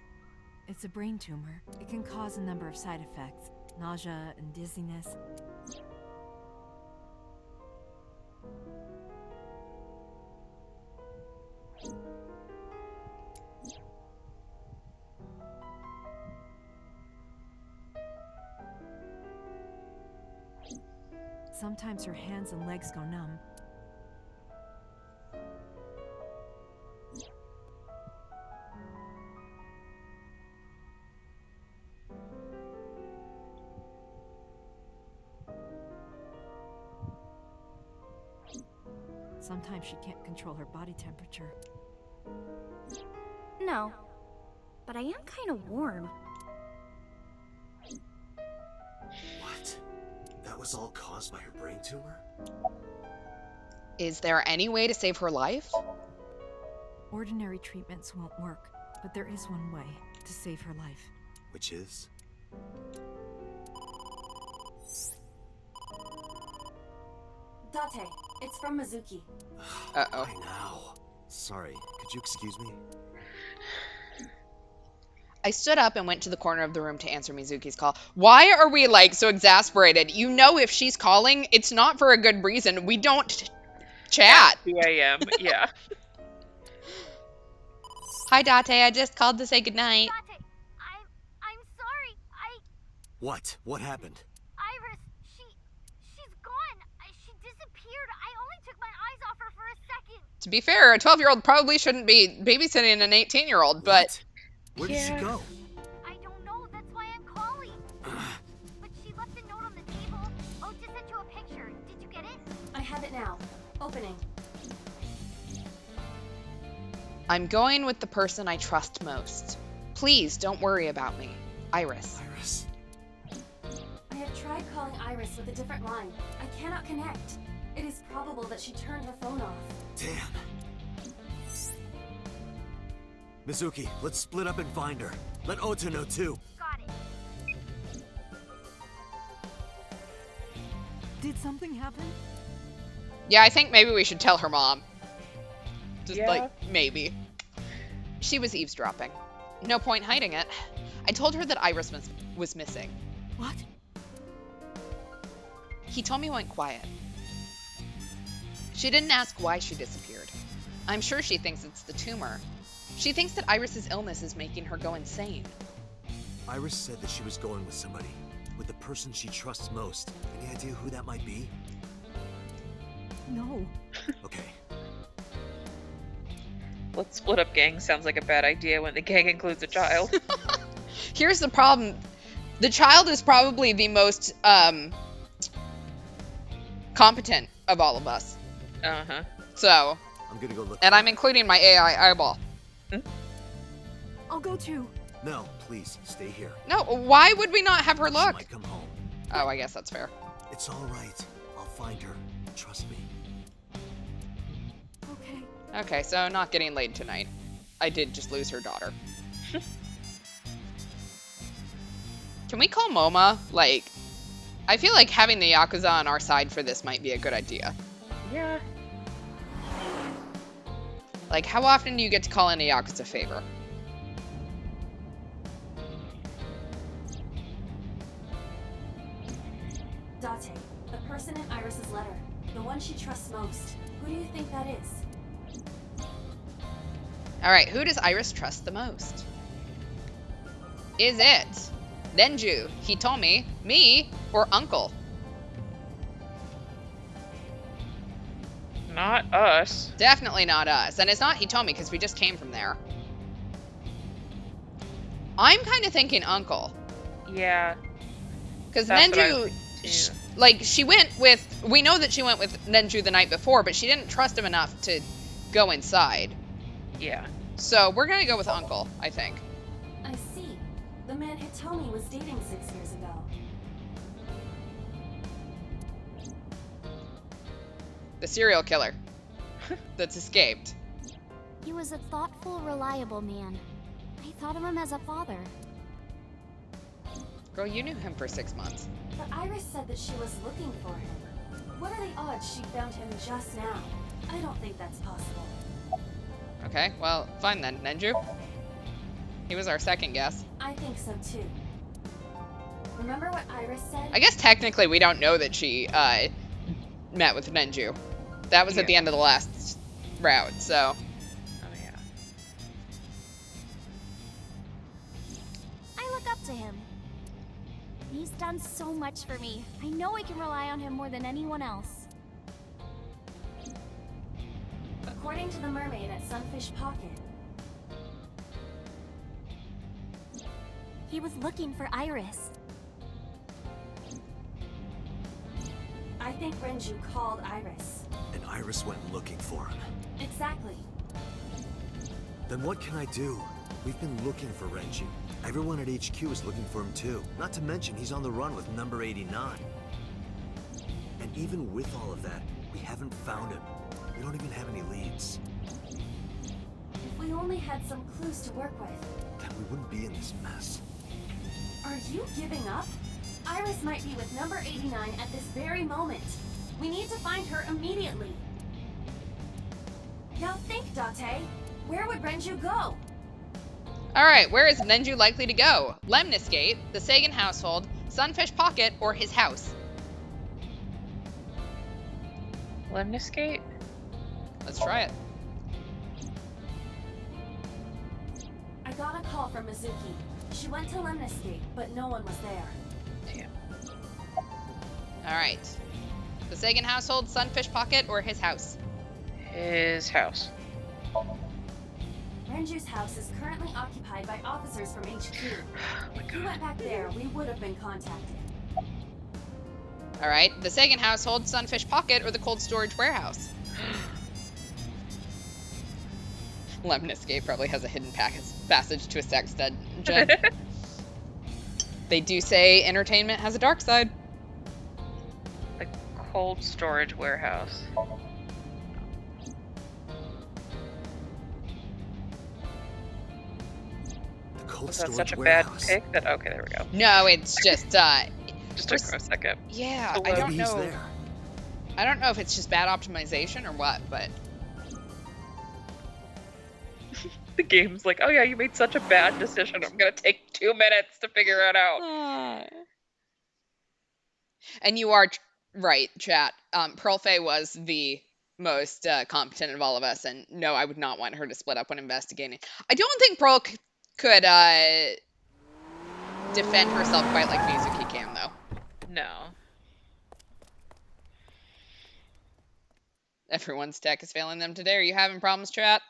It's a brain tumor. It can cause a number of side effects. Nausea and dizziness. Sometimes her hands and legs go numb. Sometimes she can't control her body temperature. No. But I am kind of warm. What? That was all caused by her brain tumor? Is there any way to save her life? Ordinary treatments won't work, but there is one way to save her life. Which is? Date, it's from Mizuki. Uh-oh. Why now? Sorry, could you excuse me? I stood up and went to the corner of the room to answer Mizuki's call. Why are we, like, so exasperated? You know if she's calling, it's not for a good reason. We don't chat. 2 a.m. Yeah. Hi, Date. I just called to say goodnight. Date, I'm sorry. What? What happened? Iris, she's gone. She disappeared. I only took my eyes off her for a second. To be fair, a 12-year-old probably shouldn't be babysitting an 18-year-old, but... What? Where did she go? I don't know. That's why I'm calling. But she left a note on the table. Oh, just sent you a picture. Did you get it? I have it now. Opening. I'm going with the person I trust most. Please don't worry about me. Iris. Iris. I have tried calling Iris with a different line. I cannot connect. It is probable that she turned her phone off. Damn. Mizuki, let's split up and find her. Let Ota know too. Got it. Did something happen? Yeah, I think maybe we should tell her mom. Just Yeah. like, maybe. She was eavesdropping. No point hiding it. I told her that Iris was missing. What? He told me went quiet. She didn't ask why she disappeared. I'm sure she thinks it's the tumor. She thinks that Iris's illness is making her go insane. Iris said that she was going with somebody. With the person she trusts most. Any idea who that might be? No. Okay. Let's split up gang sounds like a bad idea when the gang includes a child. Here's the problem. The child is probably the most competent of all of us. Uh-huh. So, I'm gonna go look. and I'm including my AI eyeball. I'll go too. No, please, stay here. No, why would we not have her She look? might come home. Oh, I guess that's fair. It's all right. I'll find her. Trust me. Okay. Okay, so not getting laid tonight. I did just lose her daughter. Can we call MoMA? Like, I feel like having the Yakuza on our side for this might be a good idea. Yeah. Like, how often do you get to call in a Yakuza favor? Date, the person in Iris's letter. The one she trusts most. Who do you think that is? Alright, who does Iris trust the most? Is it Denju, Hitomi, me, or Uncle? Not us. Definitely not us. And it's not Hitomi because we just came from there. I'm kind of thinking Uncle. Yeah. Because That's what I Nenju, was thinking, like, she went with, we know that she went with Nenju the night before, but she didn't trust him enough to go inside. Yeah. So we're going to go with Uncle, I think. I see. The man Hitomi was dating 6 years ago. The serial killer that's escaped. He was a thoughtful, reliable man. I thought of him as a father. Girl, you knew him for 6 months. But Iris said that she was looking for him. What are the odds she found him just now? I don't think that's possible. Okay, well, fine then, Nenju. He was our second guess. I think so too. Remember what Iris said? I guess technically we don't know that she met with Nenju. That was at the end of the last route, so. Oh, yeah. I look up to him. He's done so much for me. I know I can rely on him more than anyone else. According to the mermaid at Sunfish Pocket, He was looking for Iris. I think Renju called Iris. And Iris went looking for him. Exactly. Then what can I do? We've been looking for Renju. Everyone at HQ is looking for him too. Not to mention he's on the run with number 89. And even with all of that, we haven't found him. We don't even have any leads. If we only had some clues to work with. Then we wouldn't be in this mess. Are you giving up? Iris might be with number 89 at this very moment. We need to find her immediately. Now think, Date. Where would Renju go? Alright, where is Nenju likely to go? Lemnis Gate, the Sagan household, Sunfish Pocket, or his house? Lemnis Gate? Let's try it. I got a call from Mizuki. She went to Lemnis Gate, but no one was there. Damn. Alright. The Sagan household, Sunfish Pocket, or his house? His house. Renju's house is currently occupied by officers from HQ. If he went back there, we would have been contacted. Alright, the Sagan household, Sunfish Pocket, or the cold storage warehouse? Lemnis Gate probably has a hidden passage to a sex dungeon. They do say entertainment has a dark side. The cold storage warehouse. The cold Was that storage such a bad warehouse. pick? That okay, there we go. No, it's just, Just took a second. yeah, So I don't Maybe he's know. there. I don't know if it's just bad optimization or what, but The game's like, oh yeah, you made such a bad decision. I'm gonna take 2 minutes to figure it out. And you are right, chat. Pearl Faye was the most competent of all of us, and no, I would not want her to split up when investigating. I don't think Pearl could defend herself quite like Mizuki can, though. No. Everyone's tech is failing them today. Are you having problems, chat?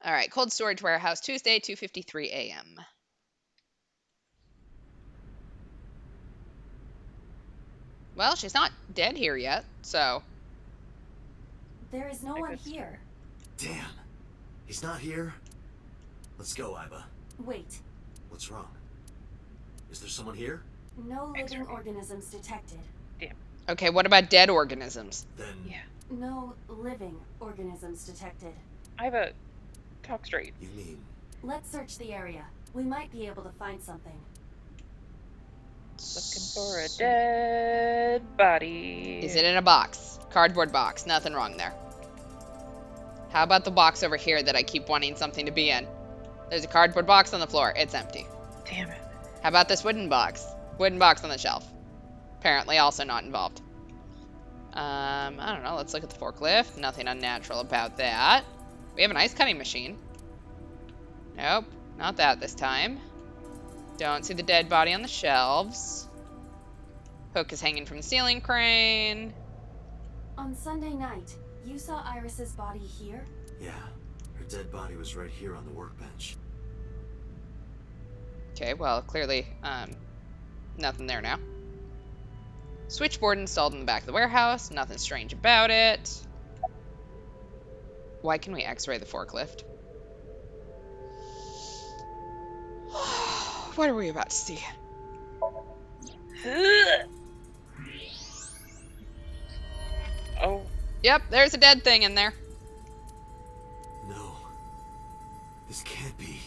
All right, cold storage warehouse, Tuesday, 2:53 a.m. Well, she's not dead here yet, so. There is no one here. Damn. He's not here? Let's go, Iba. Wait. What's wrong? Is there someone here? No living organisms detected. Okay, what about dead organisms? Then Yeah. No living organisms detected. I have a talk straight. you mean Let's search the area. We might be able to find something. Looking for a dead body. Is it in a box? Cardboard box. Nothing wrong there. How about the box over here that I keep wanting something to be in? There's a cardboard box on the floor. It's empty. Damn it. How about this wooden box? Wooden box on the shelf. Apparently also not involved. I don't know. Let's look at the forklift. Nothing unnatural about that. We have an ice cutting machine. Nope. Not that this time. Don't see the dead body on the shelves. Hook is hanging from the ceiling crane. On Sunday night, you saw Iris's body here? yeah. Her dead body was right here on the workbench. Okay, well, clearly, nothing there now. Switchboard installed in the back of the warehouse. Nothing strange about it. Why can we x-ray the forklift? What are we about to see? Oh. Yep, there's a dead thing in there. No. This can't be.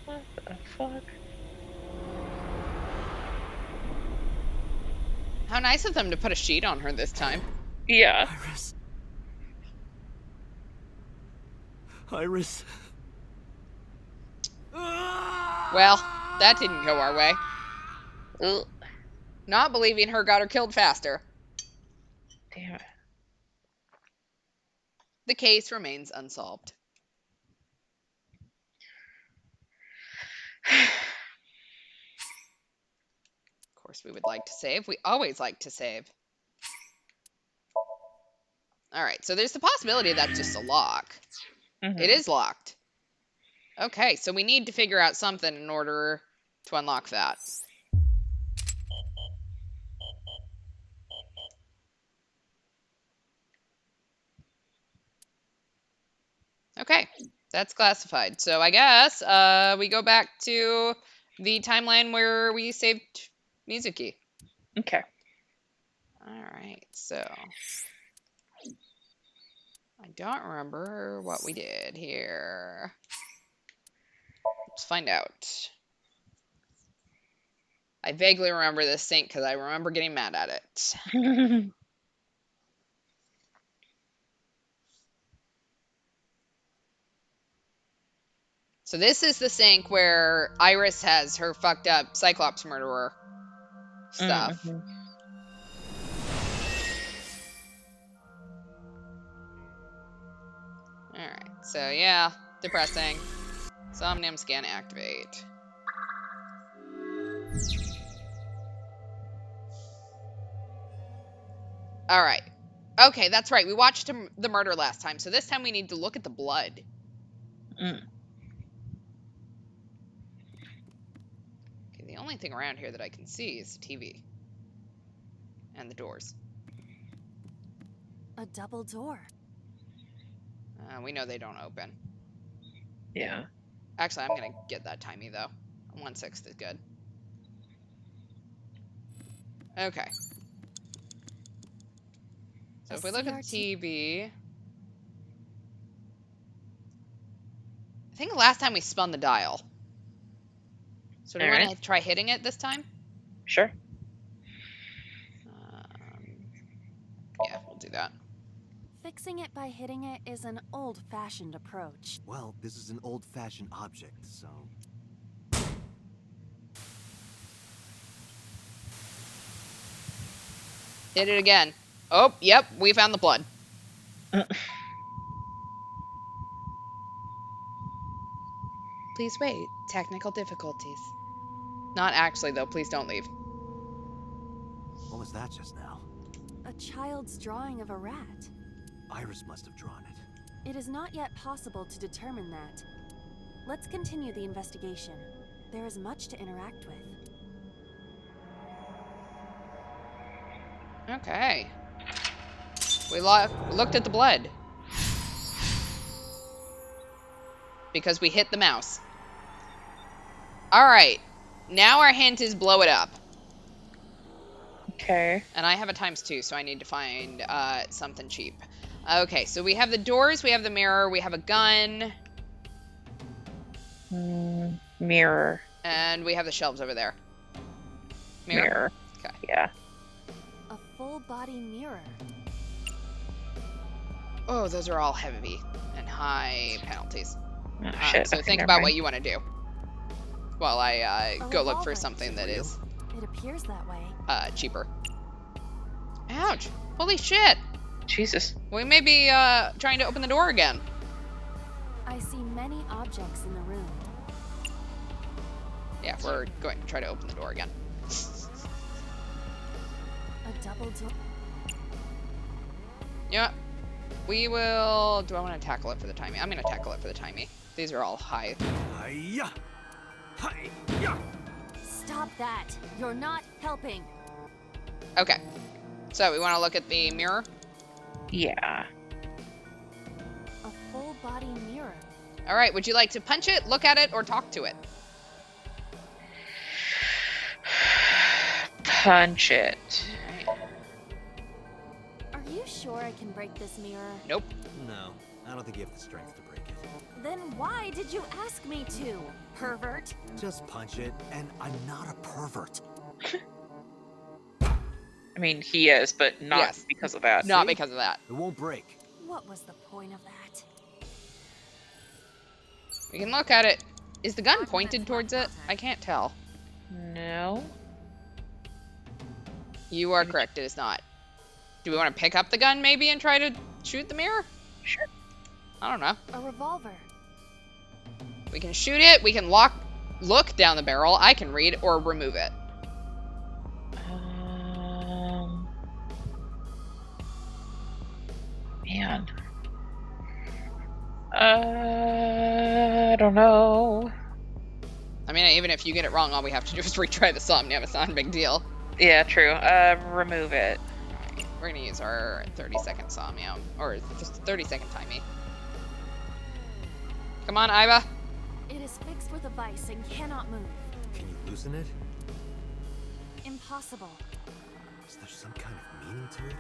What the fuck? How nice of them to put a sheet on her this time. Yeah. Iris. Iris. Well, that didn't go our way. Ugh. Not believing her got her killed faster. Damn it. The case remains unsolved. Of course, we would like to save. We always like to save. All right, so there's the possibility that's just a lock. Mhm. It is locked. Okay, so we need to figure out something in order to unlock that. Okay, that's classified. So I guess we go back to the timeline where we saved Mizuki. Okay. All right, so I don't remember what we did here. Let's find out. I vaguely remember this sink because I remember getting mad at it. So this is the sink where Iris has her fucked up Cyclops murderer stuff. Mhm. Alright, so yeah, depressing. Somnium scan activate. Alright. Okay, that's right. We watched the murder last time, so this time we need to look at the blood. Mm. Okay, the only thing around here that I can see is the TV. And the doors. A double door. We know they don't open. Yeah. Actually, I'm gonna get that timey though. 1/6 is good. Okay. So if we look at the TV, I think last time we spun the dial. So do we want to try hitting it this time? Sure. Yeah, we'll do that. Fixing it by hitting it is an old-fashioned approach. Well, this is an old-fashioned object, so... Hit it again. Oh, yep, we found the blood. Please wait. Technical difficulties. Not actually, though. Please don't leave. What was that just now? A child's drawing of a rat. Iris must have drawn it. It is not yet possible to determine that. Let's continue the investigation. There is much to interact with. Okay. We looked at the blood. Because we hit the mouse. Alright. Now our hint is blow it up. Okay. And I have a ×2, so I need to find something cheap. Okay, so we have the doors, we have the mirror, we have a gun. Mirror. And we have the shelves over there. Mirror. Okay. Yeah. A full-body mirror. Oh, those are all heavy and high penalties. Oh, shit. So Okay, think never about mind. what you want to do. While I A go look for revolver. something that is It appears that way. cheaper. Ouch. Holy shit. Jesus. We may be trying to open the door again. I see many objects in the room. Yeah, we're going to try to open the door again. A double door. Yeah. We will... Do I want to tackle it for the timing? I'm going to tackle it for the timing. These are all high. Hi-ya! Hi-ya! Stop that. You're not helping. Okay. So we want to look at the mirror. Yeah. A full body mirror. All right. Would you like to punch it, look at it, or talk to it? Punch it. Are you sure I can break this mirror? Nope. No, I don't think you have the strength to break it. Then why did you ask me to, pervert? Just punch it, and I'm not a pervert. I mean, he is, but not Yes. because of that. Not See? because of that. It won't break. What was the point of that? We can look at it. Is the gun pointed towards it? I can't tell. No. You are correct. It is not. Do we want to pick up the gun maybe and try to shoot the mirror? Sure. I don't know. A revolver. We can shoot it. We can look down the barrel. I can read or remove it. Man. I don't know. I mean, even if you get it wrong, all we have to do is retry the Somnium. It's not a big deal. Yeah, true. Remove it. We're going to use our 30-second Somnium. Or just 30-second timing. Come on, Iva. It is fixed with a vice and cannot move. Can you loosen it? Impossible. Is there some kind of meaning to it?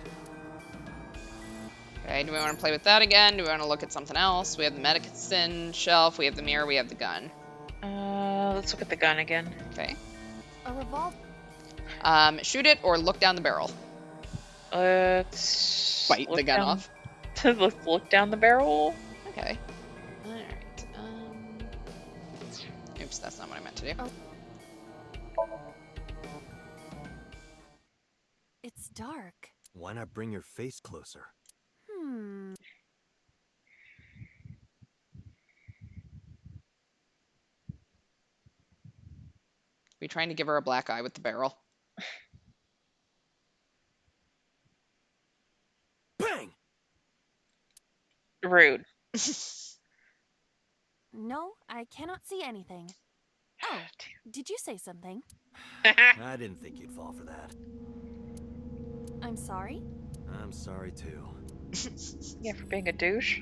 Okay, do we want to play with that again? Do we want to look at something else? We have the medicine shelf. We have the mirror. We have the gun. Let's look at the gun again. Okay. A revolver. Shoot it or look down the barrel. Let's Bite the look gun down- off. Let's look down the barrel. Okay. Alright. Oops, that's not what I meant to do. It's dark. Why not bring your face closer? We trying to give her a black eye with the barrel. Bang! Rude. No, I cannot see anything. Oh, did you say something? I didn't think you'd fall for that. I'm sorry? I'm sorry too. Yeah, for being a douche.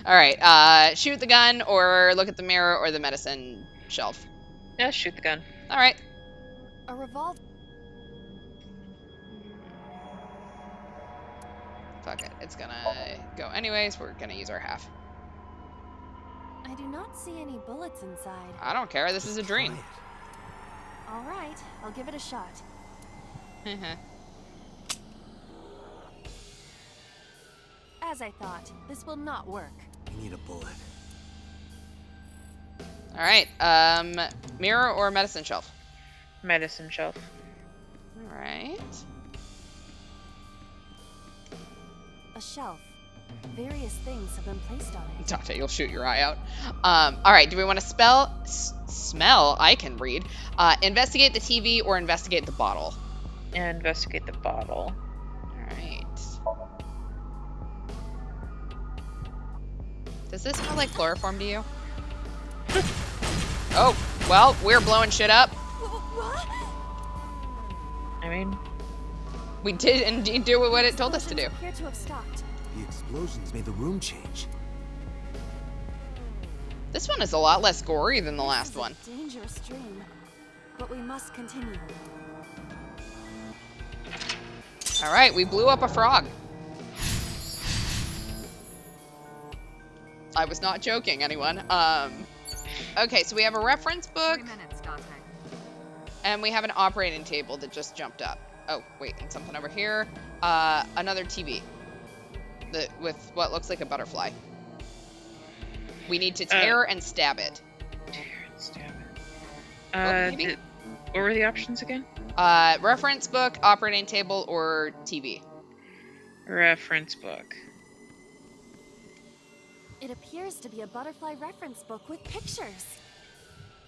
Alright, shoot the gun or look at the mirror or the medicine shelf. Yeah, shoot the gun. Alright. A revolver. Fuck it. It's gonna go anyways. We're gonna use our half. I do not see any bullets inside. I don't care. This is a dream. Try All right, I'll give it a shot. As I thought, this will not work. it. You need a bullet. Alright, mirror or medicine shelf? Medicine shelf. Alright. A shelf. Various things have been placed on it. Dante, you'll shoot your eye out. Alright, do we want to smell? I can read. Investigate the TV or investigate the bottle? And investigate the bottle. Alright. Does this smell like chloroform to you? Oh, well, we're blowing shit up. What? I mean, We did indeed do what it told us to do. Explosions appear to have stopped. The explosions made the room change. This one is a lot less gory than the last This is one. a dangerous dream, but we must continue. Alright, we blew up a frog. I was not joking, anyone. Okay, so we have a reference book, 3 minutes, Dante. and we have an operating table that just jumped up. Oh, wait, and something over here. Another TV. With what looks like a butterfly. We need to tear and stab it. stab it. Maybe? What were the options again? Reference book, operating table, or TV. Reference book. It appears to be a butterfly reference book with pictures.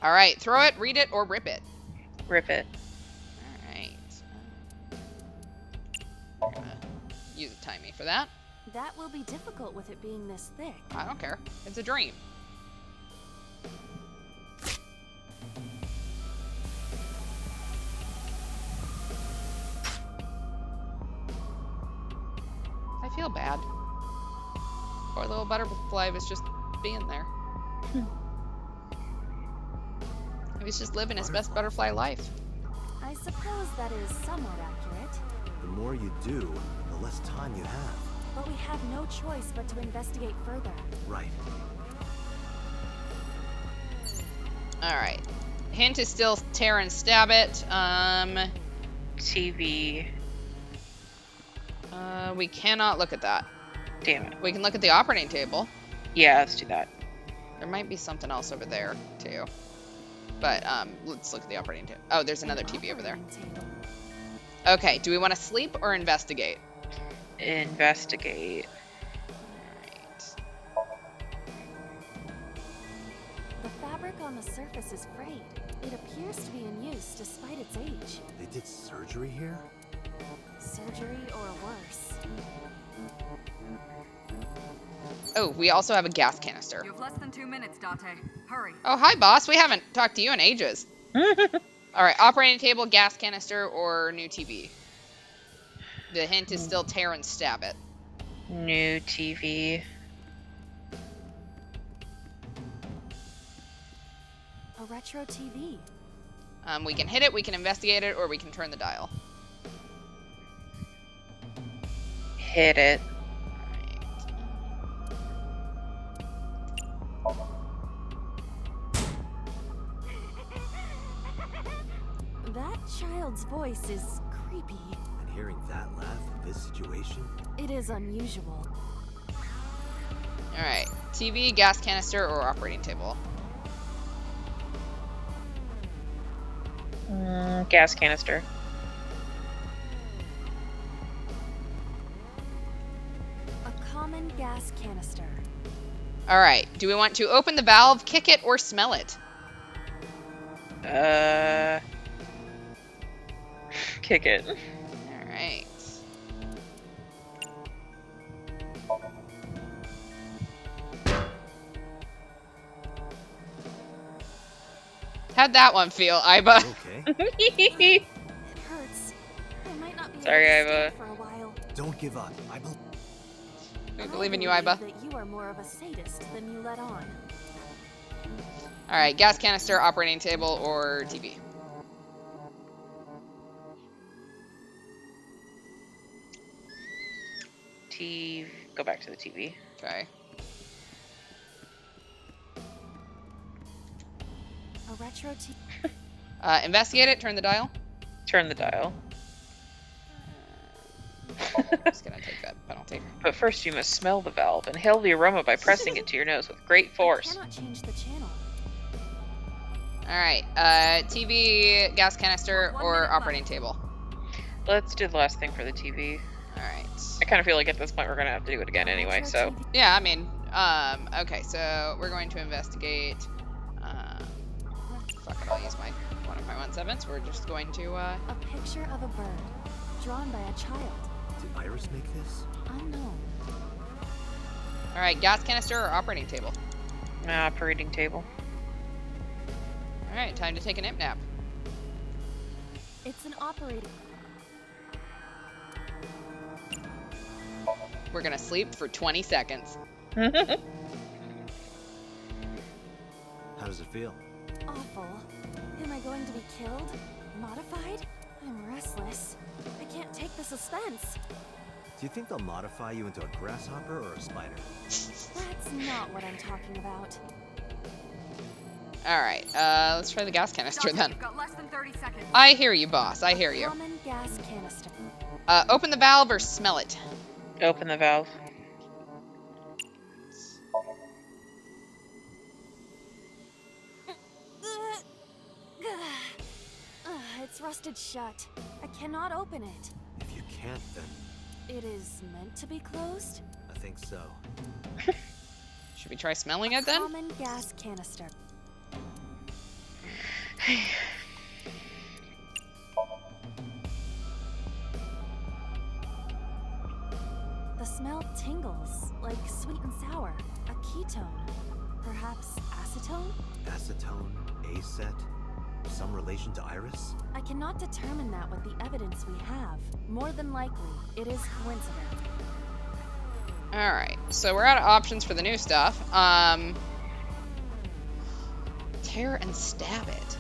Alright, throw it, read it, or rip it. Rip it. Alright. I'm gonna use a timing for that. That will be difficult with it being this thick. I don't care. It's a dream. I feel bad. Poor little butterfly was just being there. He was just living his best butterfly life. I suppose that is somewhat accurate. The more you do, the less time you have. But we have no choice but to investigate further. Right. Alright. Hint is still tear and stab it. TV. We cannot look at that. Damn it. We can look at the operating table. Yeah, let's do that. There might be something else over there, too. But, let's look at the operating table. Oh, there's another TV over there. Operating table. Okay, do we want to sleep or investigate? Investigate. Alright. The fabric on the surface is frayed. It appears to be in use despite its age. They did surgery here? Surgery or worse. Oh, we also have a gas canister. You have less than 2 minutes, Date. Hurry. Oh, hi, boss. We haven't talked to you in ages. Alright, operating table, gas canister, or new TV? The hint is still tear and stab it. New TV. A retro TV. We can hit it, we can investigate it, or we can turn the dial. Hit it. That child's voice is creepy. And hearing that laugh in this situation? It is unusual. Alright, TV, gas canister, or operating table? Gas canister. A common gas canister. Alright, do we want to open the valve, kick it, or smell it? Kick it. Alright. How'd that one feel, Iba? Okay. It hurts. I might not be Sorry, able to Iva. stay for a while. Don't give up. I believe. We believe in you, I Iba. believe that you are more of a sadist than you let on. Alright, gas canister, operating table, or TV? Go back to the TV. Okay. A retro TV. Investigate it, turn the dial. Turn the dial. Just gonna take that penalty. But first you must smell the valve. Inhale the aroma by pressing it to your nose with great I force. cannot change the channel. Alright, TV, gas canister, 1 or minute operating left. table? Let's do the last thing for the TV. Alright. I kind of feel like at this point we're gonna have to do it again anyway, Retro so. TV. Yeah, I mean, okay, so we're going to investigate, fuck it, I'll use one of my 1/7s. We're just going to, A picture of a bird, drawn by a child. Did Iris make this? Unknown. alright, gas canister or operating table? Operating table. Alright, time to take a nap. It's an operating. We're gonna sleep for 20 seconds. How does it feel? Awful. Am I going to be killed? Modified? I'm restless. I can't take the suspense. Do you think they'll modify you into a grasshopper or a spider? That's not what I'm talking about. Alright, let's try the gas canister Date, then. you've got less than 30 seconds. I hear you, boss. I hear you. Common gas canister. Open the valve or smell it? Open the valve. It's rusted shut. I cannot open it. If you can't, then It is meant to be closed? I think so. Should we try smelling it then? Common gas canister. The smell tingles. Town, A set, some relation to Iris? I cannot determine that with the evidence we have. More than likely, it is coincidence. Alright, so we're out of options for the new stuff. Tear and stab it.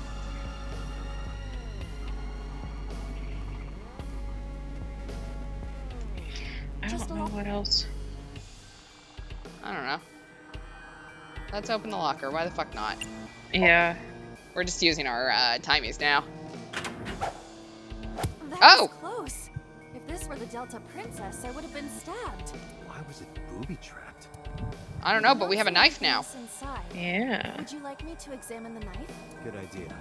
I don't know what else. I don't know. Let's open the locker. Why the fuck not? Yeah. We're just using our timies now. That Oh! was close. If this were the Delta Princess, I would have been stabbed. Why was it booby-trapped? I don't know, but we have a knife now. What's inside? Yeah. Would you like me to examine the knife? Good idea.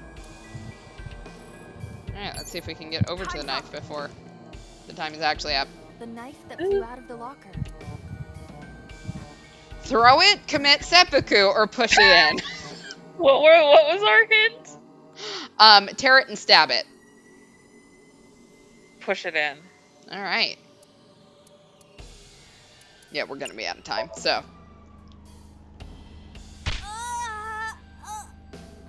Alright, let's see if we can get over to the knife before the time is actually up. The knife that flew out of the locker. Throw it, commit seppuku, or push it in. What was our hint? Tear it and stab it. Push it in. Alright. Yeah, we're gonna be out of time, so.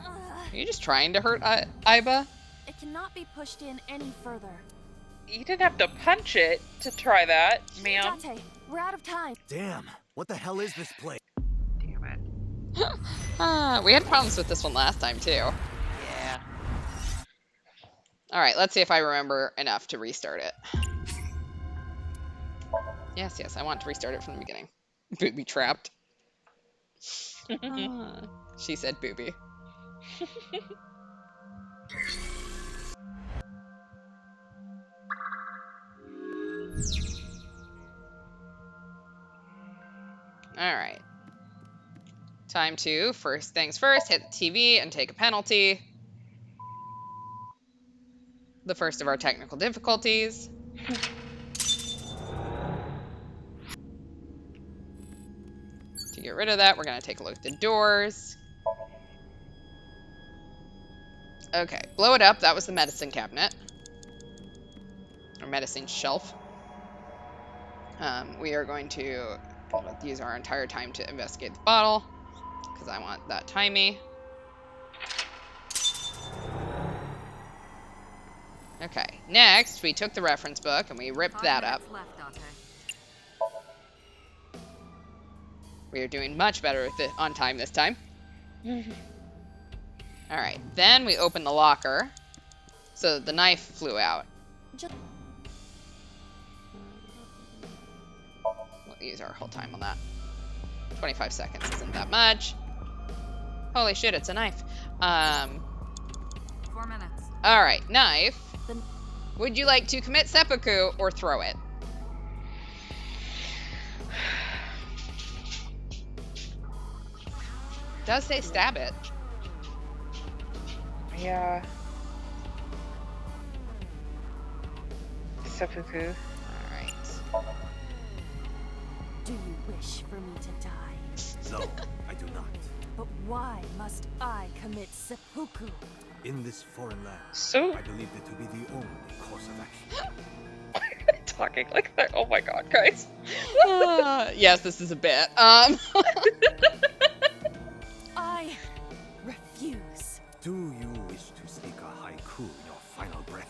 Are you just trying to hurt Iba? It cannot be pushed in any further. You didn't have to punch it to try that, ma'am. Date, we're out of time. Damn, what the hell is this place? Damn it. We had problems with this one last time, too. Yeah. Alright, let's see if I remember enough to restart it. Yes, yes, I want to restart it from the beginning. Booby trapped. She said booby. Alright. Time to, first things first, hit the TV and take a penalty. The first of our technical difficulties. To get rid of that, we're going to take a look at the doors. Okay, blow it up. That was the medicine cabinet. Or medicine shelf. We are going to use our entire time to investigate the bottle, because I want that timey. Okay, next we took the reference book and we ripped that up. Left, Dante. We are doing much better with it on time this time. Alright, then we opened the locker. So the knife flew out. We'll use our whole time on that. 25 seconds isn't that much. Holy shit, it's a knife. 4 minutes. Alright, knife. Would you like to commit seppuku or throw it? Does say stab it. Yeah. Seppuku. Alright. Do you wish for me to die? No, I do not. But why must I commit seppuku? In this foreign land, So I believe it to be the only course of action. talking like that. Oh my god, guys. Yes, this is a bit. I refuse. Do you wish to speak a haiku in your final breath?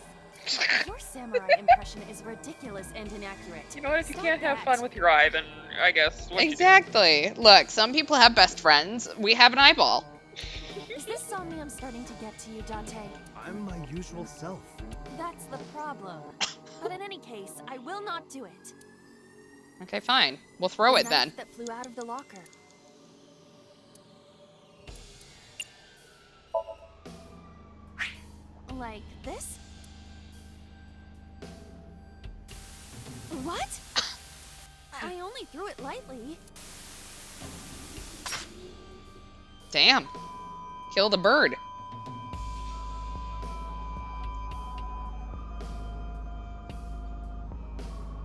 Your samurai impression is ridiculous and inaccurate. You know what? If you Stop can't have that. fun with your eye, then I guess. What you do? Exactly. Look, some people have best friends. We have an eyeball. Is this somnium starting to get to you, Dante? I'm my usual self. That's the problem. But in any case, I will not do it. Okay, fine. We'll throw The it then. knife that flew out of the locker. Like this? What? I only threw it lightly. Damn. Kill the bird.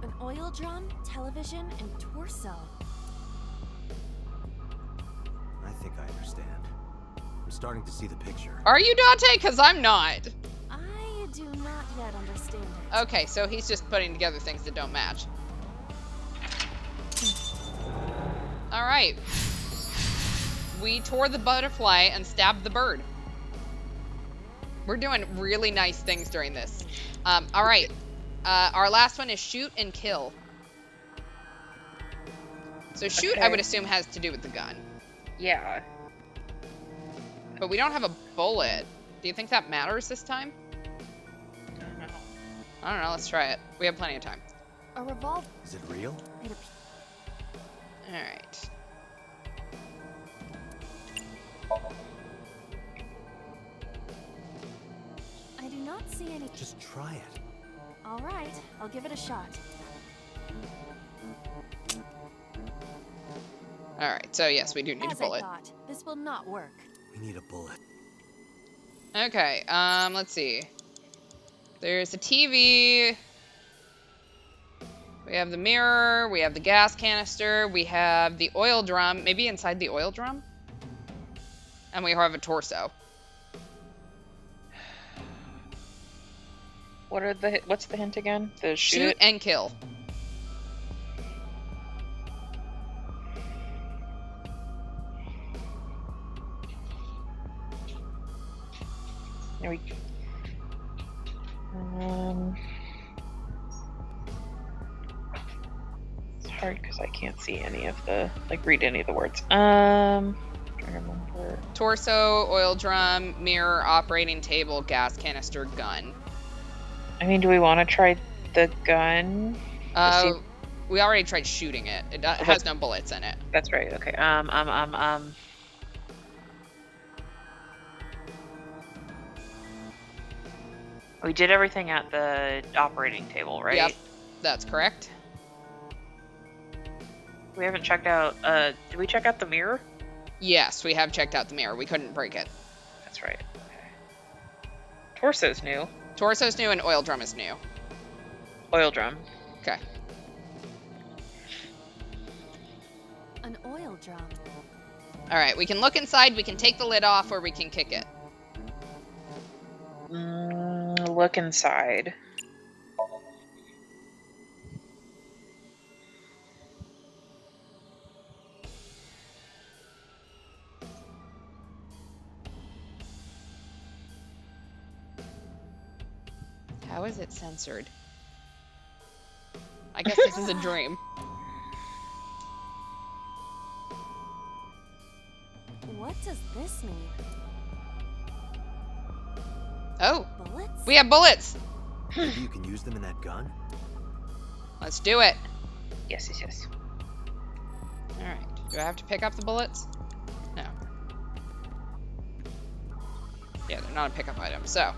An oil drum, television, and torso. I think I understand. I'm starting to see the picture. Are you Dante? Because I'm not. I do not yet understand it. Okay, so he's just putting together things that don't match. Alright. we tore the butterfly and stabbed the bird. We're doing really nice things during this. All right. Our last one is shoot and kill. So shoot, I would assume, has to do with the gun. Yeah. But we don't have a bullet. Do you think that matters this time? I don't know. I don't know. Let's try it. We have plenty of time. A revolver. Is it real? All right. I do not see any. Just try it. All right, I'll give it a shot. All right. So yes, we do need a As I bullet. thought, this will not work. We need a bullet. Okay. Let's see. There's a TV. We have the mirror. We have the gas canister. We have the oil drum. Maybe inside the oil drum. And we have a torso. What's the hint again? The Shoot and kill. There we It's hard because I can't see any of the read any of the words. Trying to remember. Torso, oil drum, mirror, operating table, gas canister, gun. I mean, do we want to try the gun? We already tried shooting it. It has no bullets in it. That's right. Okay. We did everything at the operating table, right? Yep, that's correct. We haven't checked out. Did we check out the mirror? Yes, we have checked out the mirror. We couldn't break it. That's right. Okay. Torso's new. Torso's new and oil drum is new. Oil drum. Okay. An oil drum. All right, we can look inside, we can take the lid off, or we can kick it. Look inside. How is it censored? I guess this is a dream. What does this mean? Oh, Bullets? we have bullets. Maybe you can use them in that gun? Let's do it. Yes. All right. Do I have to pick up the bullets? No. Yeah, they're not a pickup item. So,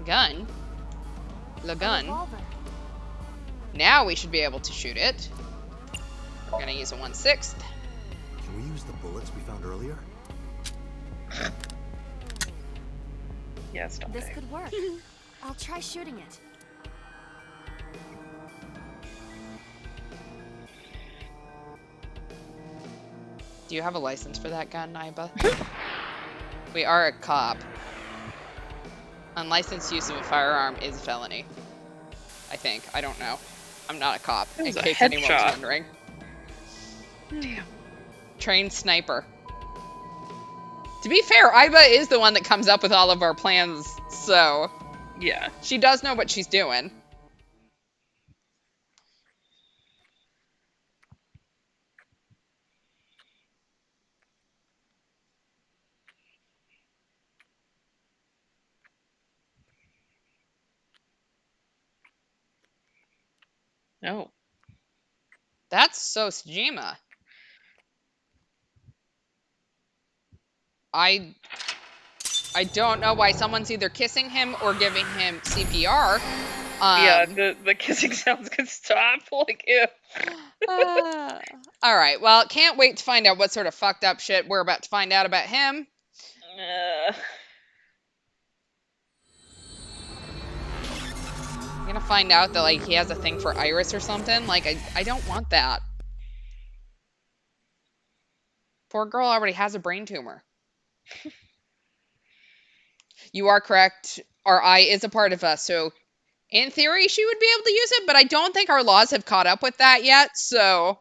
gun. The A gun. revolver. Now we should be able to shoot it. We're gonna use a 1/6. Can we use the bullets we found earlier? Yes, don't This they? could work. I'll try shooting it. Do you have a license for that gun, Naiba? We are a cop. Unlicensed use of a firearm is a felony. I think. I don't know. I'm not a cop, That in was a case anyone's headshot. wondering. Damn. Trained sniper. To be fair, Iba is the one that comes up with all of our plans, so Yeah. she does know what she's doing. No. That's so Sejima. I don't know why someone's either kissing him or giving him CPR. Yeah, the kissing sounds could stop. Like, ew. All right. Well, can't wait to find out what sort of fucked up shit we're about to find out about him. I'm gonna find out that like he has a thing for Iris or something. Like I don't want that. Poor girl already has a brain tumor. You are correct. Our eye is a part of us, so in theory she would be able to use it, but I don't think our laws have caught up with that yet. So, all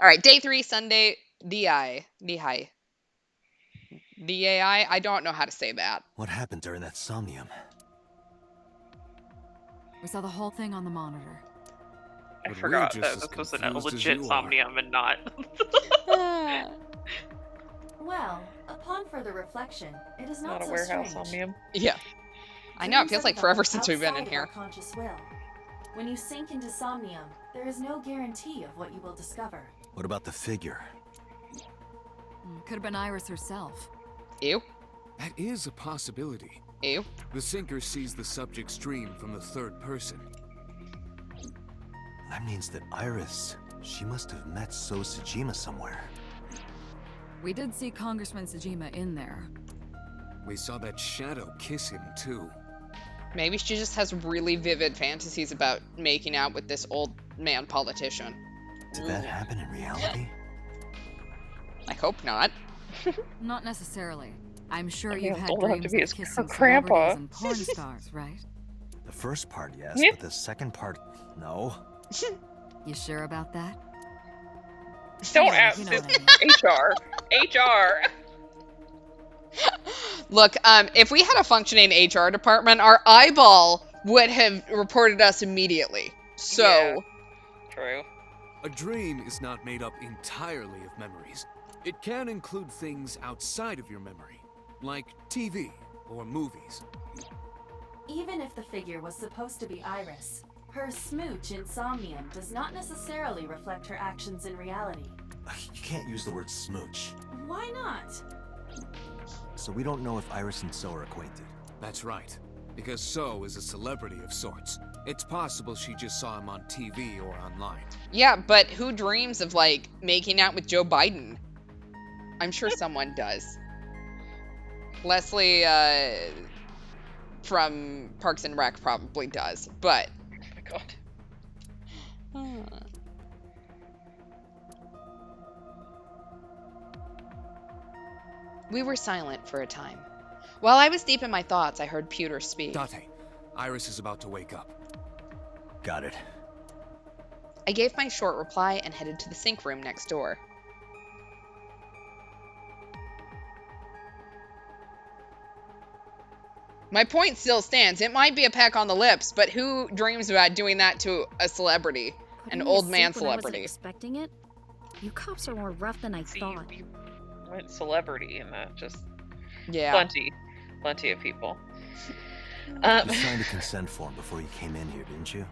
right, day 3, Sunday. DI. DI. DAI? I don't know how to say that. What happened during that Somnium? We saw the whole thing on the monitor. I But we're forgot just that as this was a confused as legit you are. Somnium and not. Well, upon further reflection, it is not Not a so warehouse strange. Somnium. Yeah. I know, it Dreams feels are like forever developed since we've been in outside of here. our conscious will. When you sink into Somnium, there is no guarantee of what you will discover. What about the figure? Could have been Iris herself. Ew. That is a possibility. Ew. The sinker sees the subject's dream from the third person. That means that Iris, she must have met So Sejima somewhere. We did see Congressman Sejima in there. We saw that shadow kiss him, too. Maybe she just has really vivid fantasies about making out with this old man politician. Did that happen in reality? I hope not. Not necessarily. I'm sure Yeah, you've had it'll have to dreams be of his kissing grandpa. celebrities and porn stars, right? The first part, yes, Yeah. but the second part, no. You sure about that? Don't Anyway, ask you know this what I mean. HR. Look, if we had a functioning HR department, our eyeball would have reported us immediately. So, Yeah. True. A dream is not made up entirely of memories. It can include things outside of your memory, like TV or movies. Even if the figure was supposed to be Iris, her smooch in Somnium does not necessarily reflect her actions in reality. You can't use the word smooch. Why not? So we don't know if Iris and So are acquainted. That's right, because So is a celebrity of sorts. It's possible she just saw him on TV or online. yeah, but who dreams of, like, making out with Joe Biden? I'm sure someone does. Leslie, from Parks and Rec probably does, but... Oh my god. We were silent for a time. While I was deep in my thoughts, I heard Pewter speak. Date, Iris is about to wake up. Got it. I gave my short reply and headed to the sink room next door. My point still stands. It might be a peck on the lips, but who dreams about doing that to a celebrity? An old man celebrity. Expecting it? You cops are more rough than I See, thought. you went celebrity and that just Yeah. plenty of people. You signed a consent form before you came in here, didn't you?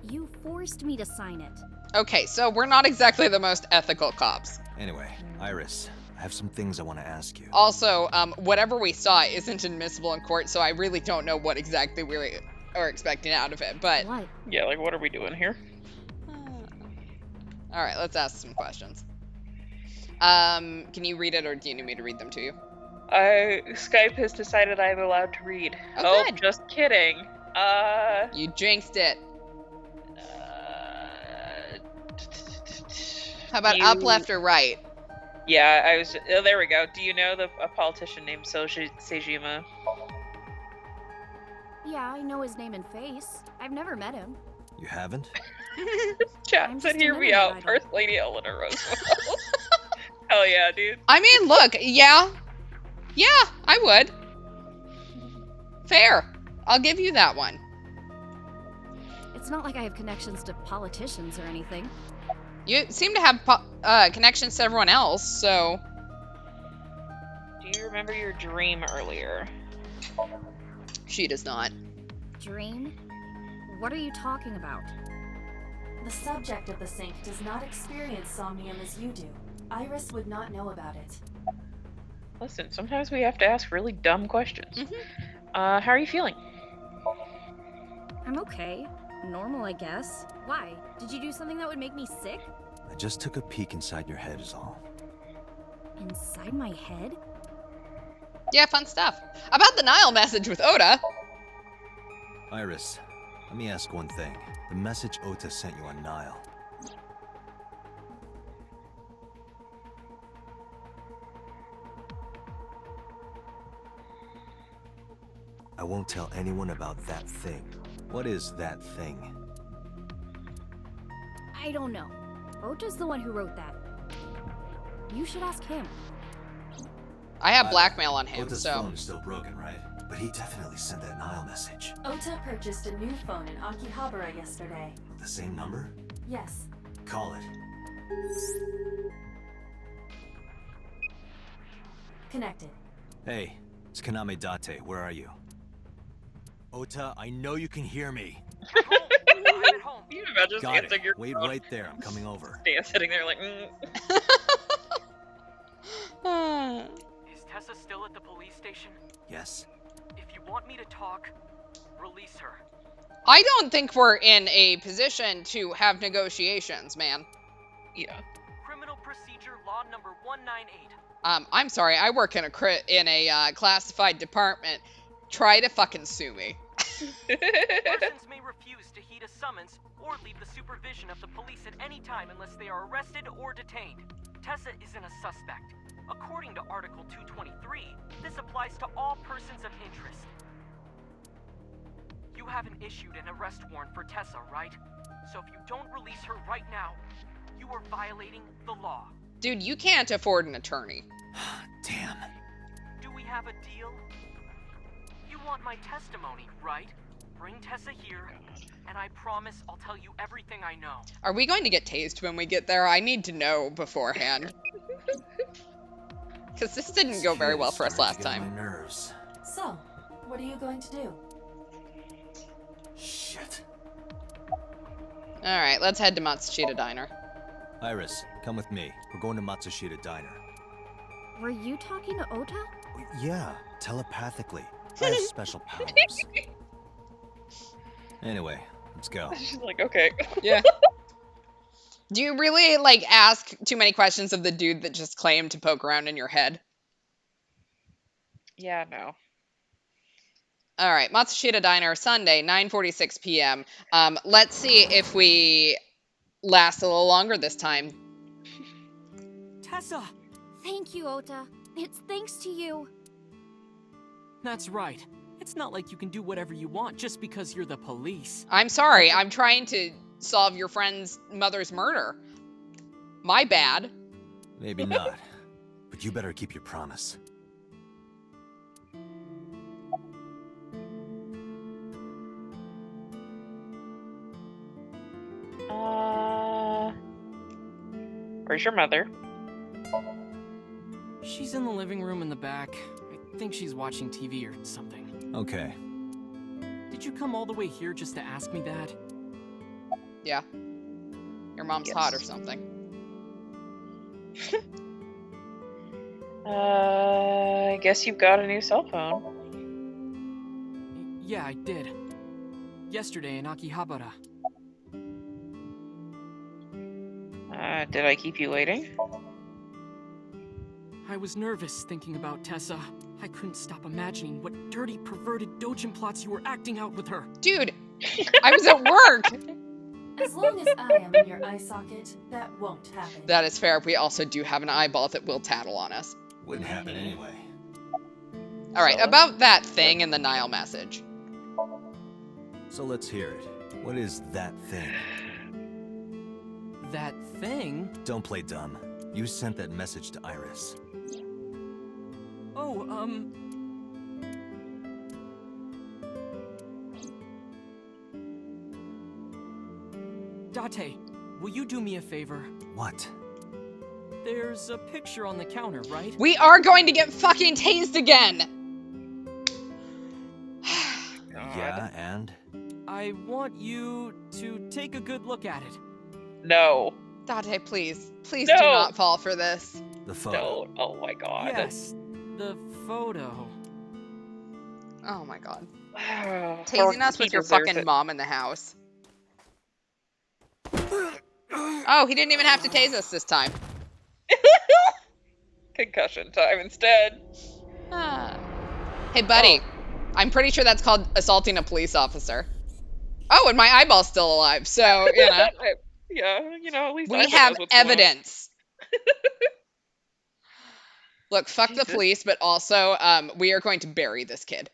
You forced me to sign it. Okay, so we're not exactly the most ethical cops. Anyway, Iris, I have some things I want to ask you. Also, whatever we saw isn't admissible in court, so I really don't know what exactly we are expecting out of it, but... What? Yeah, like what are we doing here? Alright, let's ask some questions. Can you read it, or do you need me to read them to you? Skype has decided I'm allowed to read. Oh, good. Just kidding. You jinxed it. How about up, left, or right? Yeah, I was. Oh, there we go. Do you know a politician named Sejima? Yeah, I know his name and face. I've never met him. You haven't? Chat I'm said, just "Hear an me internet out, idol." First Lady Eleanor Roosevelt." Hell yeah, dude. I mean, look, yeah, I would. Fair. I'll give you that one. It's not like I have connections to politicians or anything. You seem to have connections to everyone else, so... Do you remember your dream earlier? She does not. Dream? What are you talking about? The subject of the sink does not experience Somnium as you do. Iris would not know about it. Listen, sometimes we have to ask really dumb questions. Mhm. How are you feeling? I'm okay. Normal, I guess. Why? Did you do something that would make me sick? I just took a peek inside your head is all. Inside my head? Yeah, fun stuff. About the Nile message with Oda. Iris, let me ask one thing. The message Ota sent you on Nile. I won't tell anyone about that thing. What is that thing? I don't know. Ota's the one who wrote that. You should ask him. I have blackmail on him, Ota's so. phone is still broken, right? But he definitely sent that Nile message. Ota purchased a new phone in Akihabara yesterday. With the same number? Yes. Call it. Connected. Hey, it's Kaname Date. Where are you? Ota, I know you can hear me. I'm at home. Can you imagine Got answering it. your Wait phone? right there. I'm coming over. Dan sitting there like, Is Tessa still at the police station? Yes. If you want me to talk, release her. I don't think we're in a position to have negotiations, man. yeah. Criminal Procedure Law number 198. I'm sorry, I work in a classified department. Try to fucking sue me. Persons may refuse to heed a summons or leave the supervision of the police at any time unless they are arrested or detained. Tessa isn't a suspect. According to Article 223, this applies to all persons of interest. You haven't issued an arrest warrant for Tessa, right? So if you don't release her right now, you are violating the law. Dude, you can't afford an attorney. Damn. Do we have a deal? You want my testimony, right? Bring Tessa here, and I promise I'll tell you everything I know. Are we going to get tased when we get there? I need to know beforehand. Because this didn't go very well for us last Starting to time. get on my nerves. So, what are you going to do? Shit. Alright, let's head to Matsushita Diner. Iris, come with me. We're going to Matsushita Diner. Were you talking to Ota? Yeah, telepathically. I have special powers. Anyway, let's go. She's like, okay. Yeah. Do you really, like, ask too many questions of the dude that just claimed to poke around in your head? Yeah, no. Alright, Matsushita Diner, Sunday, 9:46 p.m. Let's see if we last a little longer this time. Tessa! Thank you, Ota. It's thanks to you. That's right. It's not like you can do whatever you want just because you're the police. I'm sorry, I'm trying to solve your friend's mother's murder. My bad. Maybe not. But you better keep your promise. Where's your mother? She's in the living room in the back. I think she's watching TV or something. Okay. Did you come all the way here just to ask me that? Yeah. Your mom's Yes. hot or something. I guess you've got a new cell phone. Yeah, I did. Yesterday in Akihabara. Did I keep you waiting? I was nervous thinking about Tessa. I couldn't stop imagining what dirty, perverted dojin plots you were acting out with her. Dude, I was at work! As long as I am in your eye socket, that won't happen. That is fair. We also do have an eyeball that will tattle on us. Wouldn't happen anyway. Alright, about that thing in the Nile message. So let's hear it. What is that thing? That thing? Don't play dumb. You sent that message to Iris. Oh, Date, will you do me a favor? What? There's a picture on the counter, right? We are going to get fucking tased again! Yeah, and? I want you to take a good look at it. No. Date, please. Please No. do not fall for this. The photo. No. Oh my god. Yes, the photo. Oh my god. Wow. Tasing us with your fucking mom in the house. Oh, he didn't even have to tase us this time. Concussion time instead. Ah. Hey, buddy. I'm pretty sure that's called assaulting a police officer. Oh, and my eyeball's still alive, so, you know. Yeah, you know, at least We Ivan have knows what's going on. evidence. Look, fuck the Jesus. police, but also, we are going to bury this kid.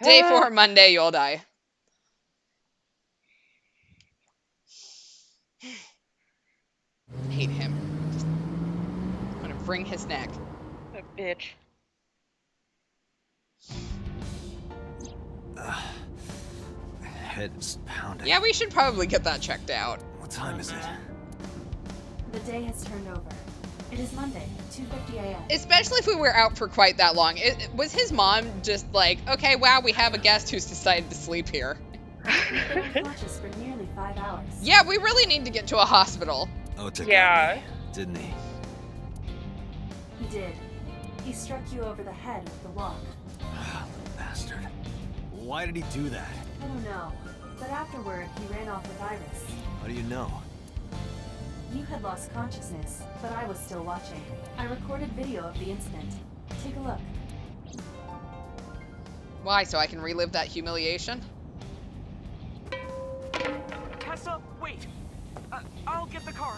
Day 4, Monday, you'll die. Hate him. wring his neck. A bitch. Head's pounding. Yeah, we should probably get that checked out. What time is it? The day has turned over. It is Monday, 2:50 a.m. Especially if we were out for quite that long. Was his mom just like, okay, wow, we have a guest who's decided to sleep here? He's been unconscious for nearly 5 hours. Yeah, we really need to get to a hospital. Ota Yeah. got me, didn't he? He did. He struck you over the head with the walk. Little bastard. Why did he do that? I don't know. But afterward, he ran off with Iris. How do you know? You had lost consciousness, but I was still watching. I recorded video of the incident. Take a look. Why, so I can relive that humiliation? Tessa, wait! I'll get the car.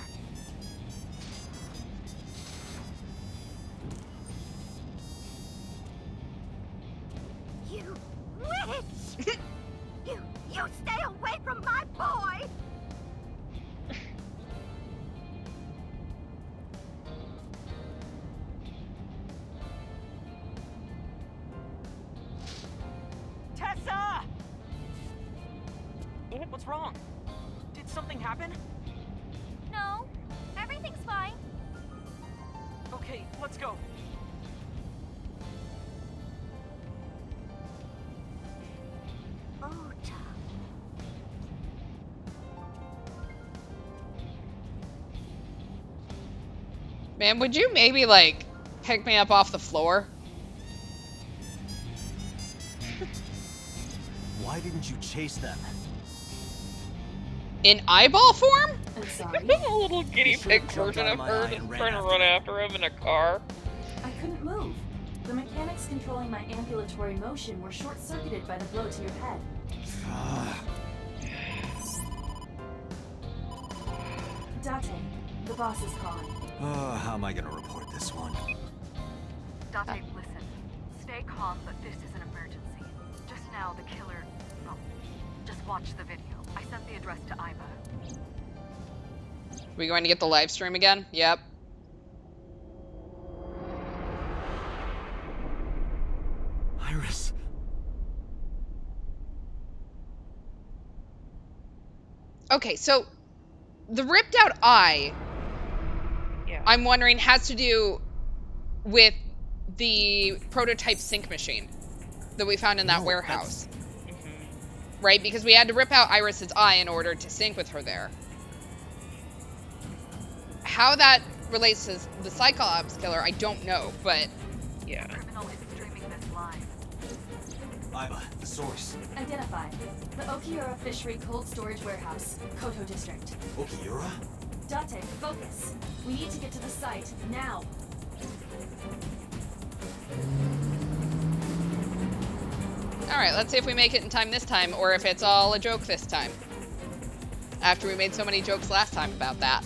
You witch! you stay away from my boy! Tessa! What's wrong? Did something happen? No, everything's fine. Okay, let's go. Ota. Man, would you maybe, like, pick me up off the floor? Why didn't you chase them? In eyeball form? I'm sorry. A little guinea pig version of her just trying to run after him in a car. I couldn't move. The mechanics controlling my ambulatory motion were short-circuited by the blow to your head. Date, the boss is calling. How am I gonna report this one? Date, listen. Stay calm, but this is an emergency. Just now, the killer... Oh, just watch the video. I sent the address to Iva. We going to get the live stream again? Yep. Iris. Okay, so the ripped out eye, Yeah. I'm wondering, has to do with the prototype sync machine that we found in that No, warehouse. Mhm. Right? Because we had to rip out Iris's eye in order to sync with her there. How that relates to the Cyclops killer, I don't know, but Yeah. Criminal is streaming this live. Iva, the source. Identified. The Okiura Fishery Cold Storage Warehouse, Koto District. Okiura? Date, focus. We need to get to the site, now. alright, let's see if we make it in time this time, or if it's all a joke this time. After we made so many jokes last time about that.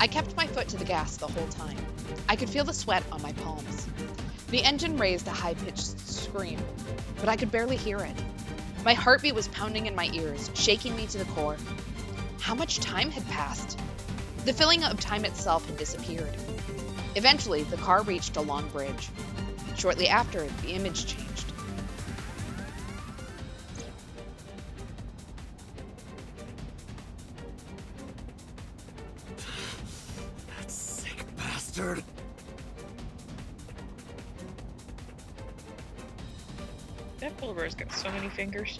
I kept my foot to the gas the whole time. I could feel the sweat on my palms. The engine raised a high-pitched scream, but I could barely hear it. My heartbeat was pounding in my ears, shaking me to the core. How much time had passed? The feeling of time itself had disappeared. Eventually, the car reached a long bridge. Shortly after, the image changed. That sick bastard. That polar bear's got so many fingers.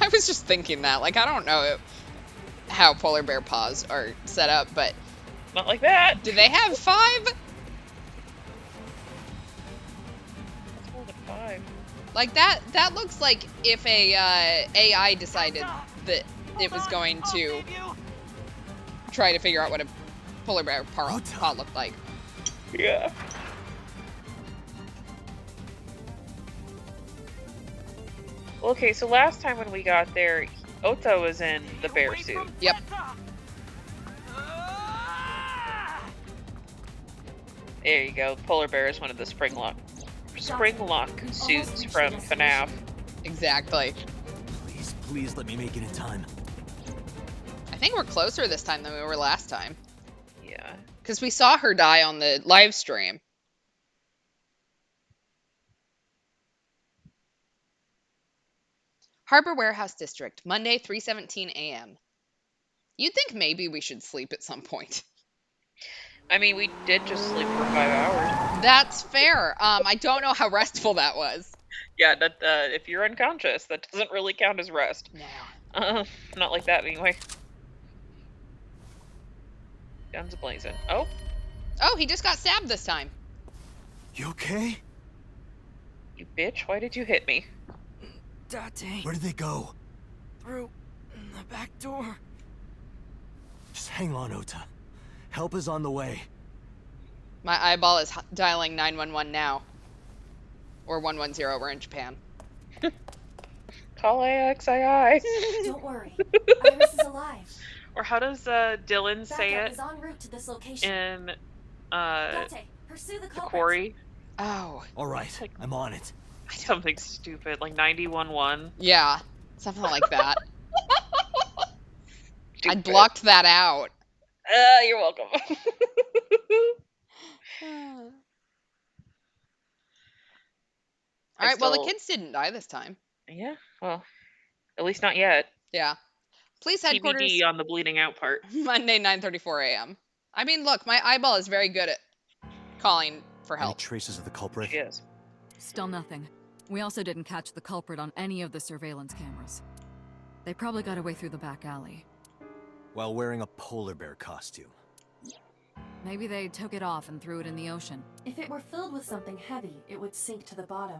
I was just thinking that. Like, I don't know how polar bear paws are set up, but Not like that. do they have 5? It's more than 5. Like, that looks like if a AI decided that it was going to try to figure out what a polar bear paw looked like. Yeah. Well, okay, so last time when we got there, Ota was in the bear suit. Yep. There you go. Polar bear is one of the spring lock suits from FNAF. Exactly. Please, please let me make it in time. I think we're closer this time than we were last time. Yeah. Because we saw her die on the live stream. Harbor Warehouse District, Monday, 3:17 a.m. You'd think maybe we should sleep at some point. I mean, we did just sleep for 5 hours. That's fair. I don't know how restful that was. Yeah, that if you're unconscious, that doesn't really count as rest. No. Not like that anyway. Guns blazing. Oh, Oh, he just got stabbed this time. You okay? you bitch! Why did you hit me? Date. Where did they go? Through the back door. Just hang on, Ota. Help is on the way. My eyeball is dialing 911 now. Or 110, we're in Japan. Call AXII. Don't worry. Iris is alive. Or how does Dylan say Backup it is en route to this location. in Date, pursue the the culprit. quarry? Oh. All right, I'm on it. Something stupid like 911. Yeah. Something like that. I Stupid. blocked that out. You're welcome. All right, well, the still- kids didn't die this time. Yeah, well, at least not yet. Yeah. Police headquarters, TBD on the bleeding out part. Monday, 9:34 a.m. I mean, look, my eyeball is very good at calling for Any help. traces of the culprit? She is. Still nothing. We also didn't catch the culprit on any of the surveillance cameras. They probably got away through the back alley. While wearing a polar bear costume. Maybe they took it off and threw it in the ocean. If it were filled with something heavy, it would sink to the bottom.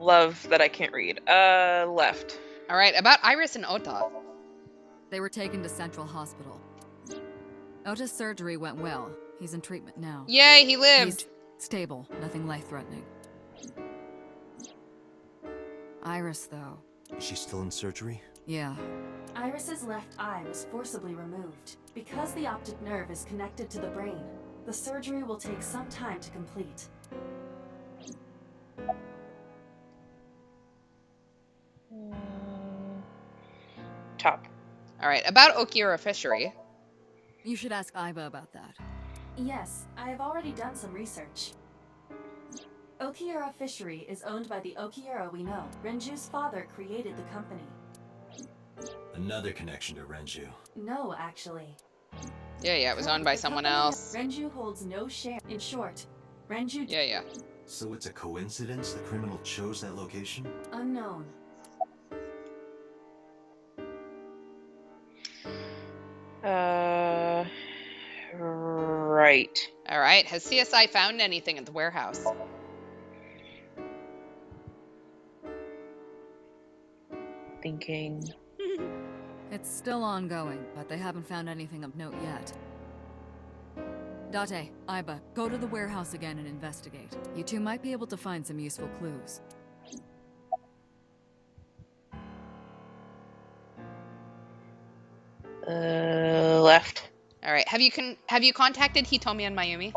Love that I can't read. Left. All right, about Iris and Ota. They were taken to Central Hospital. Ota's surgery went well. He's in treatment now. Yay, he lived. He's stable, nothing life-threatening. Iris, though. Is she still in surgery? Yeah. Iris's left eye was forcibly removed. Because the optic nerve is connected to the brain, the surgery will take some time to complete. Top. All right, about Okiura Fishery. You should ask Iba about that. Yes, I have already done some research. Okiura Fishery is owned by the Okiura we know. Renju's father created the company. Another connection to Renju. No, actually. Yeah, it was owned by The someone company- else. Renju holds no share. In short, Renju Yeah. So it's a coincidence the criminal chose that location? unknown. Right. All right, has CSI found anything at the warehouse? Thinking. It's still ongoing, but they haven't found anything of note yet. Date, Iba, go to the warehouse again and investigate. You two might be able to find some useful clues. Left. All right, have you contacted Hitomi and Mayumi?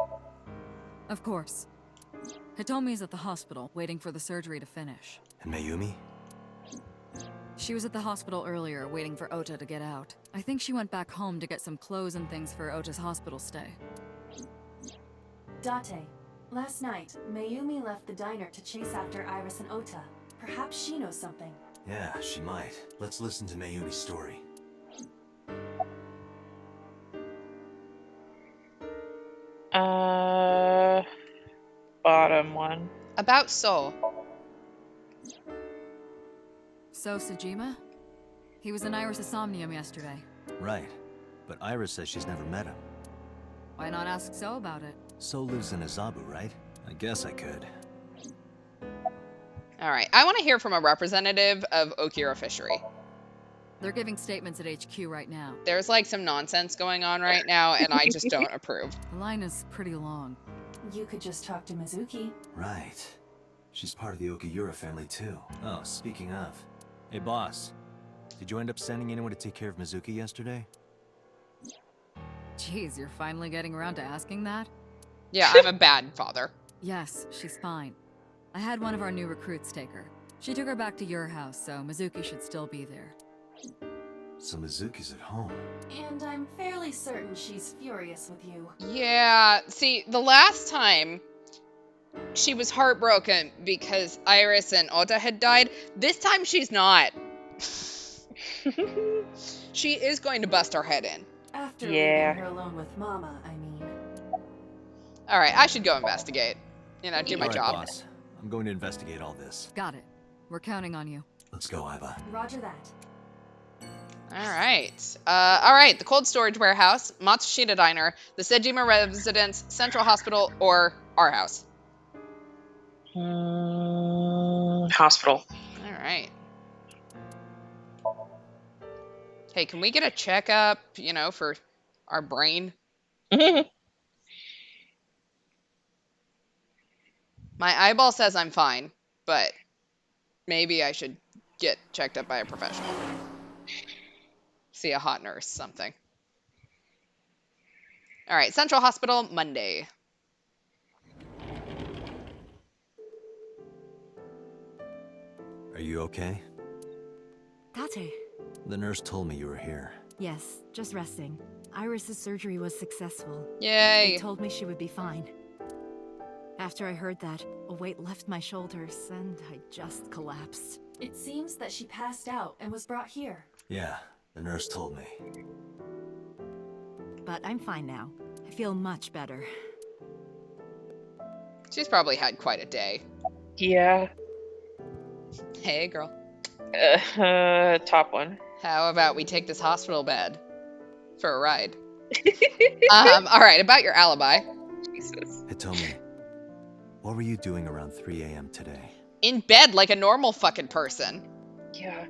Of course. Hitomi's at the hospital, waiting for the surgery to finish. And Mayumi? She was at the hospital earlier, waiting for Ota to get out. I think she went back home to get some clothes and things for Ota's hospital stay. Date, last night, Mayumi left the diner to chase after Iris and Ota. Perhaps she knows something. Yeah, she might. Let's listen to Mayumi's story. Bottom one. About So. So, Sejima? He was in Iris' Somnium yesterday. Right. But Iris says she's never met him. Why not ask So about it? So lives in Azabu, right? I guess I could. All right, I want to hear from a representative of Okiura Fishery. They're giving statements at HQ right now. There's like some nonsense going on right now, and I just don't approve. The line is pretty long. You could just talk to Mizuki. Right. She's part of the Okiura family, too. Oh, speaking of. Hey, boss. Did you end up sending anyone to take care of Mizuki yesterday? Jeez, you're finally getting around to asking that? Yeah, I'm a bad father. Yes, she's fine. I had one of our new recruits take her. She took her back to your house, so Mizuki should still be there. So Mizuki's at home. And I'm fairly certain she's furious with you. Yeah, see, the last time she was heartbroken because Iris and Ota had died. This time she's not. She is going to bust her head in. After Yeah. leaving her alone with Mama, I mean. All right, I should go investigate. You know, do my All right, job. boss. I'm going to investigate all this. Got it. We're counting on you. Let's go, Iva. Roger that. All right. The cold storage warehouse, Matsushita Diner, the Sejima residence, Central Hospital, or our house. Hospital. All right. Hey, can we get a checkup, you know, for our brain? My eyeball says I'm fine, but maybe I should get checked up by a professional. See a hot nurse, something. All right, Central Hospital, Monday. Are you okay? Tate. The nurse told me you were here. Yes, just resting. Iris's surgery was successful. Yay. They told me she would be fine. After I heard that, a weight left my shoulders and I just collapsed. It seems that she passed out and was brought here. Yeah, the nurse told me. But I'm fine now. I feel much better. She's probably had quite a day. Yeah. Hey, girl. Top one. How about we take this hospital bed for a ride? All right, about your alibi. Jesus. Hitomi, what were you doing around 3 a.m. today? In bed like a normal fucking person. Yeah.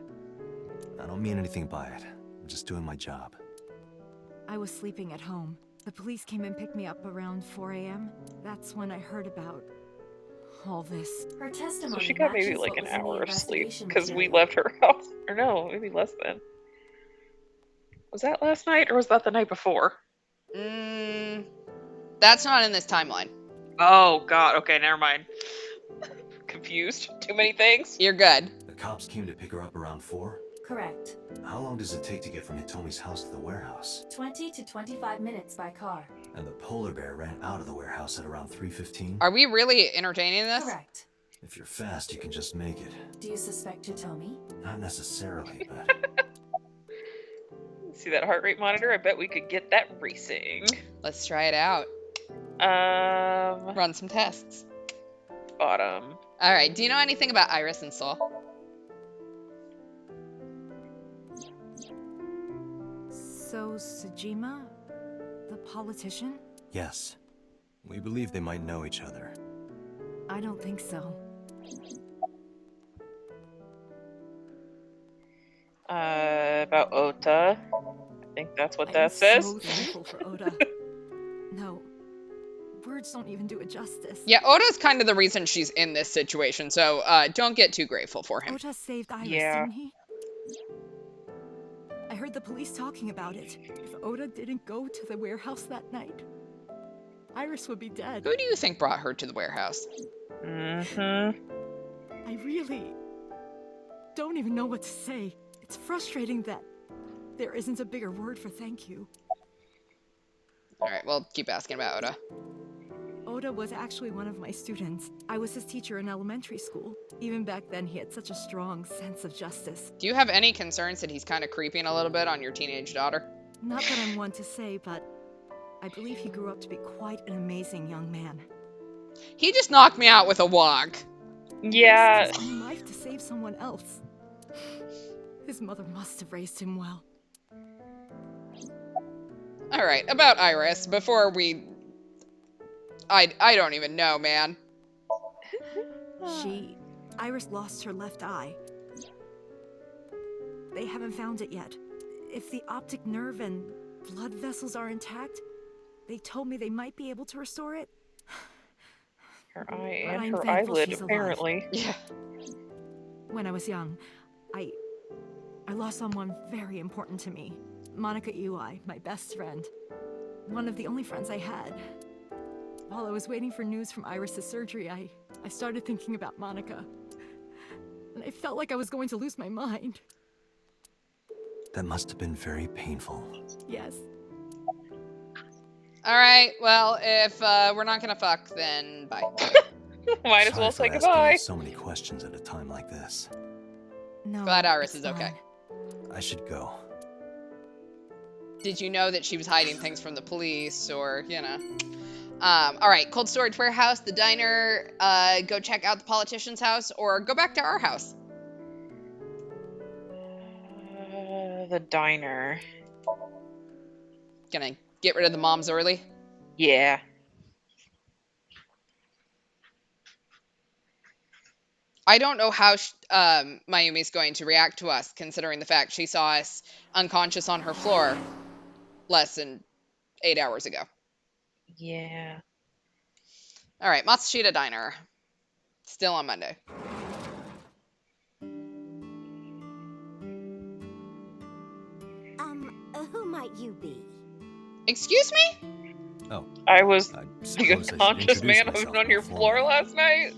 I don't mean anything by it. I'm just doing my job. I was sleeping at home. The police came and picked me up around 4 a.m. That's when I heard about all this. Her So testimony she got maybe matches like what an was in the hour of sleep investigation because we material. left her house. Or no, maybe less than. Was that last night or was that the night before? That's not in this timeline. Oh god, okay, never mind. Confused. Too many things? You're good. The cops came to pick her up around 4? Correct. How long does it take to get from Hitomi's house to the warehouse? 20 to 25 minutes by car. And the polar bear ran out of the warehouse at around 3:15? Are we really entertaining this? Correct. If you're fast, you can just make it. Do you suspect Hitomi? Not necessarily, but... See that heart rate monitor? I bet we could get that racing. Let's try it out. Run some tests. Bottom. All right, do you know anything about Iris and Soul? So, Sejima? The politician? Yes. We believe they might know each other. I don't think so. About Ota. I think that's what I'm that says. so thankful for Oda. No. Words don't even do it justice. Yeah, Oda's kind of the reason she's in this situation, so don't get too grateful for him. Oda saved Iris, Yeah. didn't he? I heard the police talking about it. If Oda didn't go to the warehouse that night, Iris would be dead. Who do you think brought her to the warehouse? Mm-hmm. I really don't even know what to say. It's frustrating that there isn't a bigger word for thank you. All right, well, keep asking about Oda. Oda was actually one of my students. I was his teacher in elementary school. Even back then, he had such a strong sense of justice. Do you have any concerns that he's kind of creeping a little bit on your teenage daughter? Not that I'm one to say, but I believe he grew up to be quite an amazing young man. He just knocked me out with a walk. Yeah. He risked his own life to save someone else. His mother must have raised him well. All right, about Iris, before we... I don't even know, man. Iris lost her left eye. They haven't found it yet. If the optic nerve and blood vessels are intact, they told me they might be able to restore it. Her eye But and I'm her thankful eyelid, she's alive. apparently. Yeah. When I was young, I lost someone very important to me. Monica Ui, my best friend. One of the only friends I had. While I was waiting for news from Iris' surgery, I started thinking about Monica. and I felt like I was going to lose my mind. That must have been very painful. Yes. All right. Well, if we're not gonna fuck, then bye. Might as Sorry well for say asking goodbye. you so many questions at a time like this. No. Glad Iris it's is okay. fine. I should go. Did you know that she was hiding things from the police, or you know? All right. Cold storage warehouse, the diner. Go check out the politician's house, or go back to our house. The diner. Gonna get rid of the moms early. Yeah. I don't know how Mayumi's going to react to us, considering the fact she saw us unconscious on her floor less than 8 hours ago. Yeah. All right, Matsushita Diner. Still on Monday. Who might you be? Excuse me? Oh, I was I the suppose I should unconscious introduce man myself on your before. floor last night.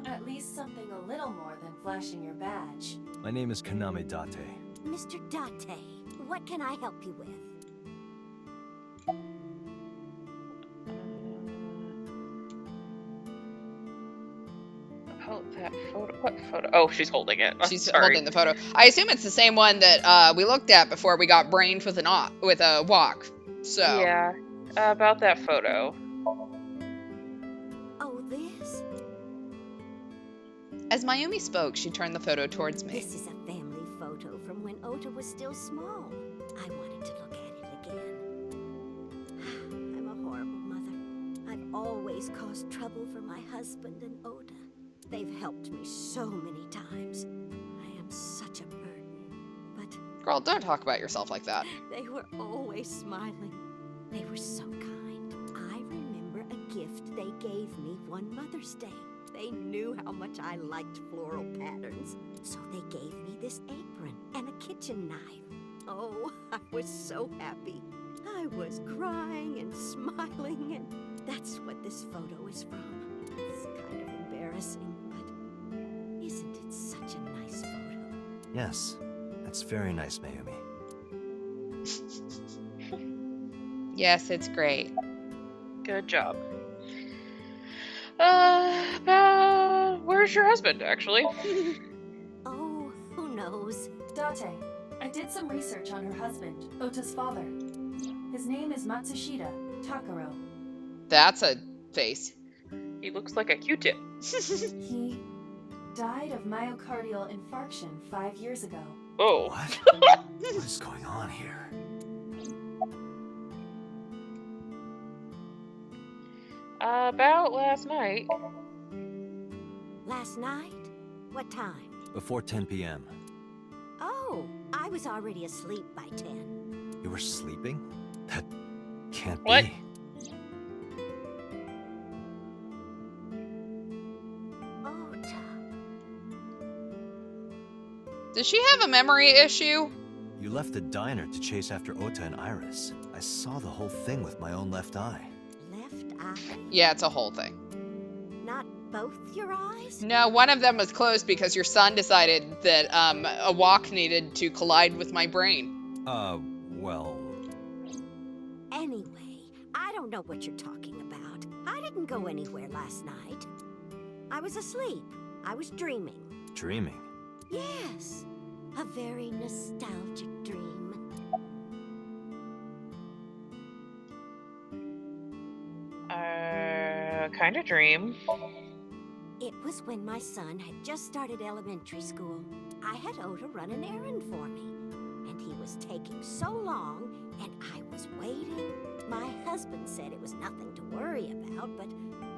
At least something a little more than flashing your badge. My name is Kaname Date. Mr. Date, what can I help you with? Oh, that photo. What photo? Oh, she's holding it. I'm She's sorry. holding the photo. I assume it's the same one that we looked at before we got brained with a walk. So Yeah. About that photo. Oh, this? as Mayumi spoke, she turned the photo towards me. This is a family photo from when Ota was still small. I wanted to look at it again. I'm a horrible mother. I've always caused trouble for my husband and Ota. They've helped me so many times. I am such a burden. But Girl, don't talk about yourself like that. they were always smiling. They were so kind. I remember a gift they gave me one Mother's Day. They knew how much I liked floral patterns, so they gave me this apron and a kitchen knife. Oh, I was so happy. I was crying and smiling, and that's what this photo is from. It's kind of embarrassing, but isn't it such a nice photo? Yes, that's very nice, Mayumi. Yes, it's great. Good job. Where's your husband, actually? Oh, who knows? Date, I did some research on her husband, Ota's father. His name is Matsushita Takaro. That's a face. He looks like a Q-tip. He died of myocardial infarction 5 years ago. Oh. What? What is going on here? About last night. Last night? What time? Before 10 p.m. Oh, I was already asleep by 10. You were sleeping? That can't What? be. Ota. Does she have a memory issue? You left the diner to chase after Ota and Iris. I saw the whole thing with my own left eye. Left eye? Yeah, it's a whole thing. Not both your eyes? No, one of them was closed because your son decided that a walk needed to collide with my brain. Well... Anyway, I don't know what you're talking about. I didn't go anywhere last night. I was asleep. I was dreaming. dreaming. Yes, a very nostalgic dream. Kind of dream. It was when my son had just started elementary school. I had Ota run an errand for me, and he was taking so long, and I was waiting. My husband said it was nothing to worry about, but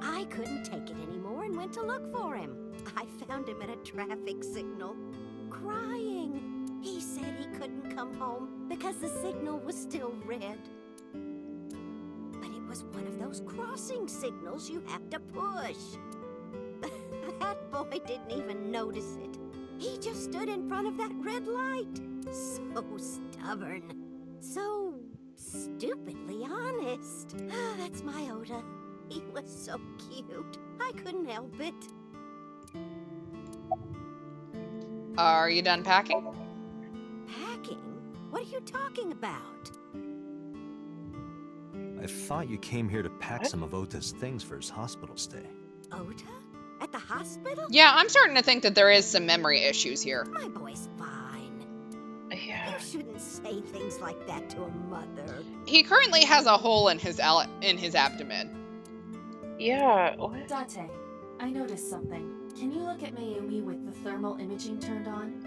I couldn't take it anymore and went to look for him. I found him at a traffic signal, crying. He said he couldn't come home because the signal was still red. But it was one of those crossing signals you have to push. That boy didn't even notice it. He just stood in front of that red light. So stubborn. So stupidly honest. That's my Ota. He was so cute. I couldn't help it. Are you done packing? Packing? What are you talking about? I thought you came here to pack some of Ota's things for his hospital stay. Ota? At the hospital? Yeah, I'm starting to think that there is some memory issues here. My boy's fine. Yeah. You shouldn't say things like that to a mother. He currently has a hole in his abdomen. Yeah. What? Date, I noticed something. Can you look at Mayumi with the thermal imaging turned on?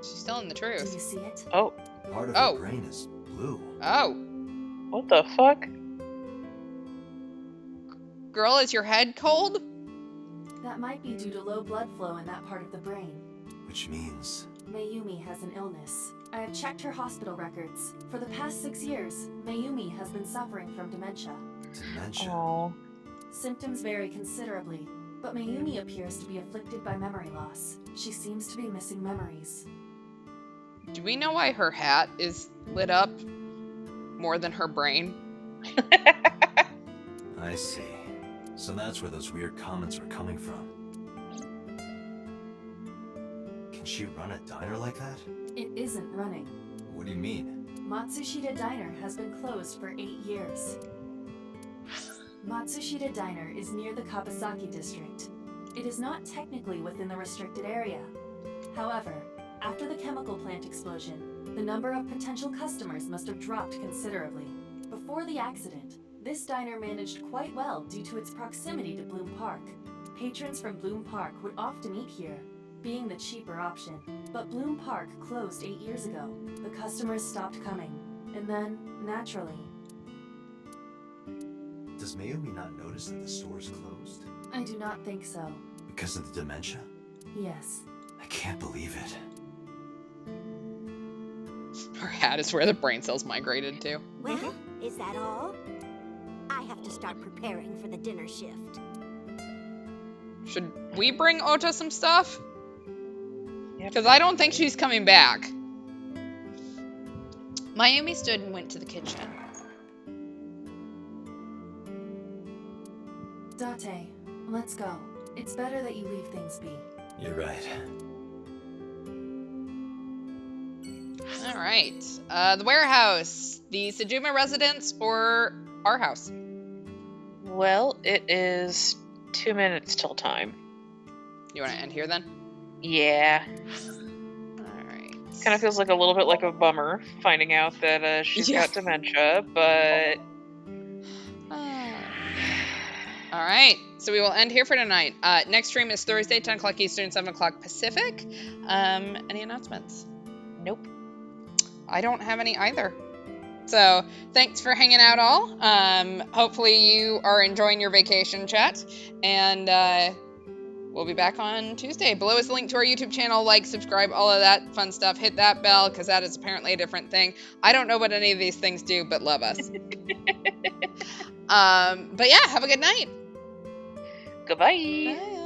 She's telling the Do you truth. see it? Oh. Part of Oh. her brain is blue. Oh. What the fuck? Girl, is your head cold? That might be due to low blood flow in that part of the brain. Which means... Mayumi has an illness. I have checked her hospital records. For the past 6 years, Mayumi has been suffering from dementia. dementia. Oh. Symptoms vary considerably, but Mayumi appears to be afflicted by memory loss. She seems to be missing memories. Do we know why her hat is lit up more than her brain? I see. So that's where those weird comments were coming from. Can she run a diner like that? It isn't running. What do you mean? Matsushita Diner has been closed for 8 years. Matsushita Diner is near the Kabasaki district. It is not technically within the restricted area. However, after the chemical plant explosion, the number of potential customers must have dropped considerably. Before the accident, this diner managed quite well due to its proximity to Bloom Park. Patrons from Bloom Park would often eat here, being the cheaper option. But Bloom Park closed 8 years ago. The customers stopped coming. And then, naturally... Does Mayumi not notice that the store's closed? I do not think so. Because of the dementia? Yes. I can't believe it. Her hat is where the brain cells migrated to. Well, is that all? I have to start preparing for the dinner shift. Should we bring Ota some stuff? Because I don't think she's coming back. Mayumi stood and went to the kitchen. Date, let's go. It's better that you leave things be. You're right. All right. The warehouse, the Sejuma residence, or our house? Well, it is 2 minutes till time. You want to end here then? Yeah. All right. Kind of feels like a little bit like a bummer finding out that she's Yeah. got dementia, but All right. So we will end here for tonight. Next stream is Thursday, 10 o'clock Eastern, 7 o'clock Pacific. Any announcements? nope. I don't have any either. So thanks for hanging out all. Hopefully you are enjoying your vacation chat. And we'll be back on Tuesday. Below is the link to our YouTube channel. Like, subscribe, all of that fun stuff. Hit that bell because that is apparently a different thing. I don't know what any of these things do, but love us. But yeah, have a good night. Goodbye. Bye.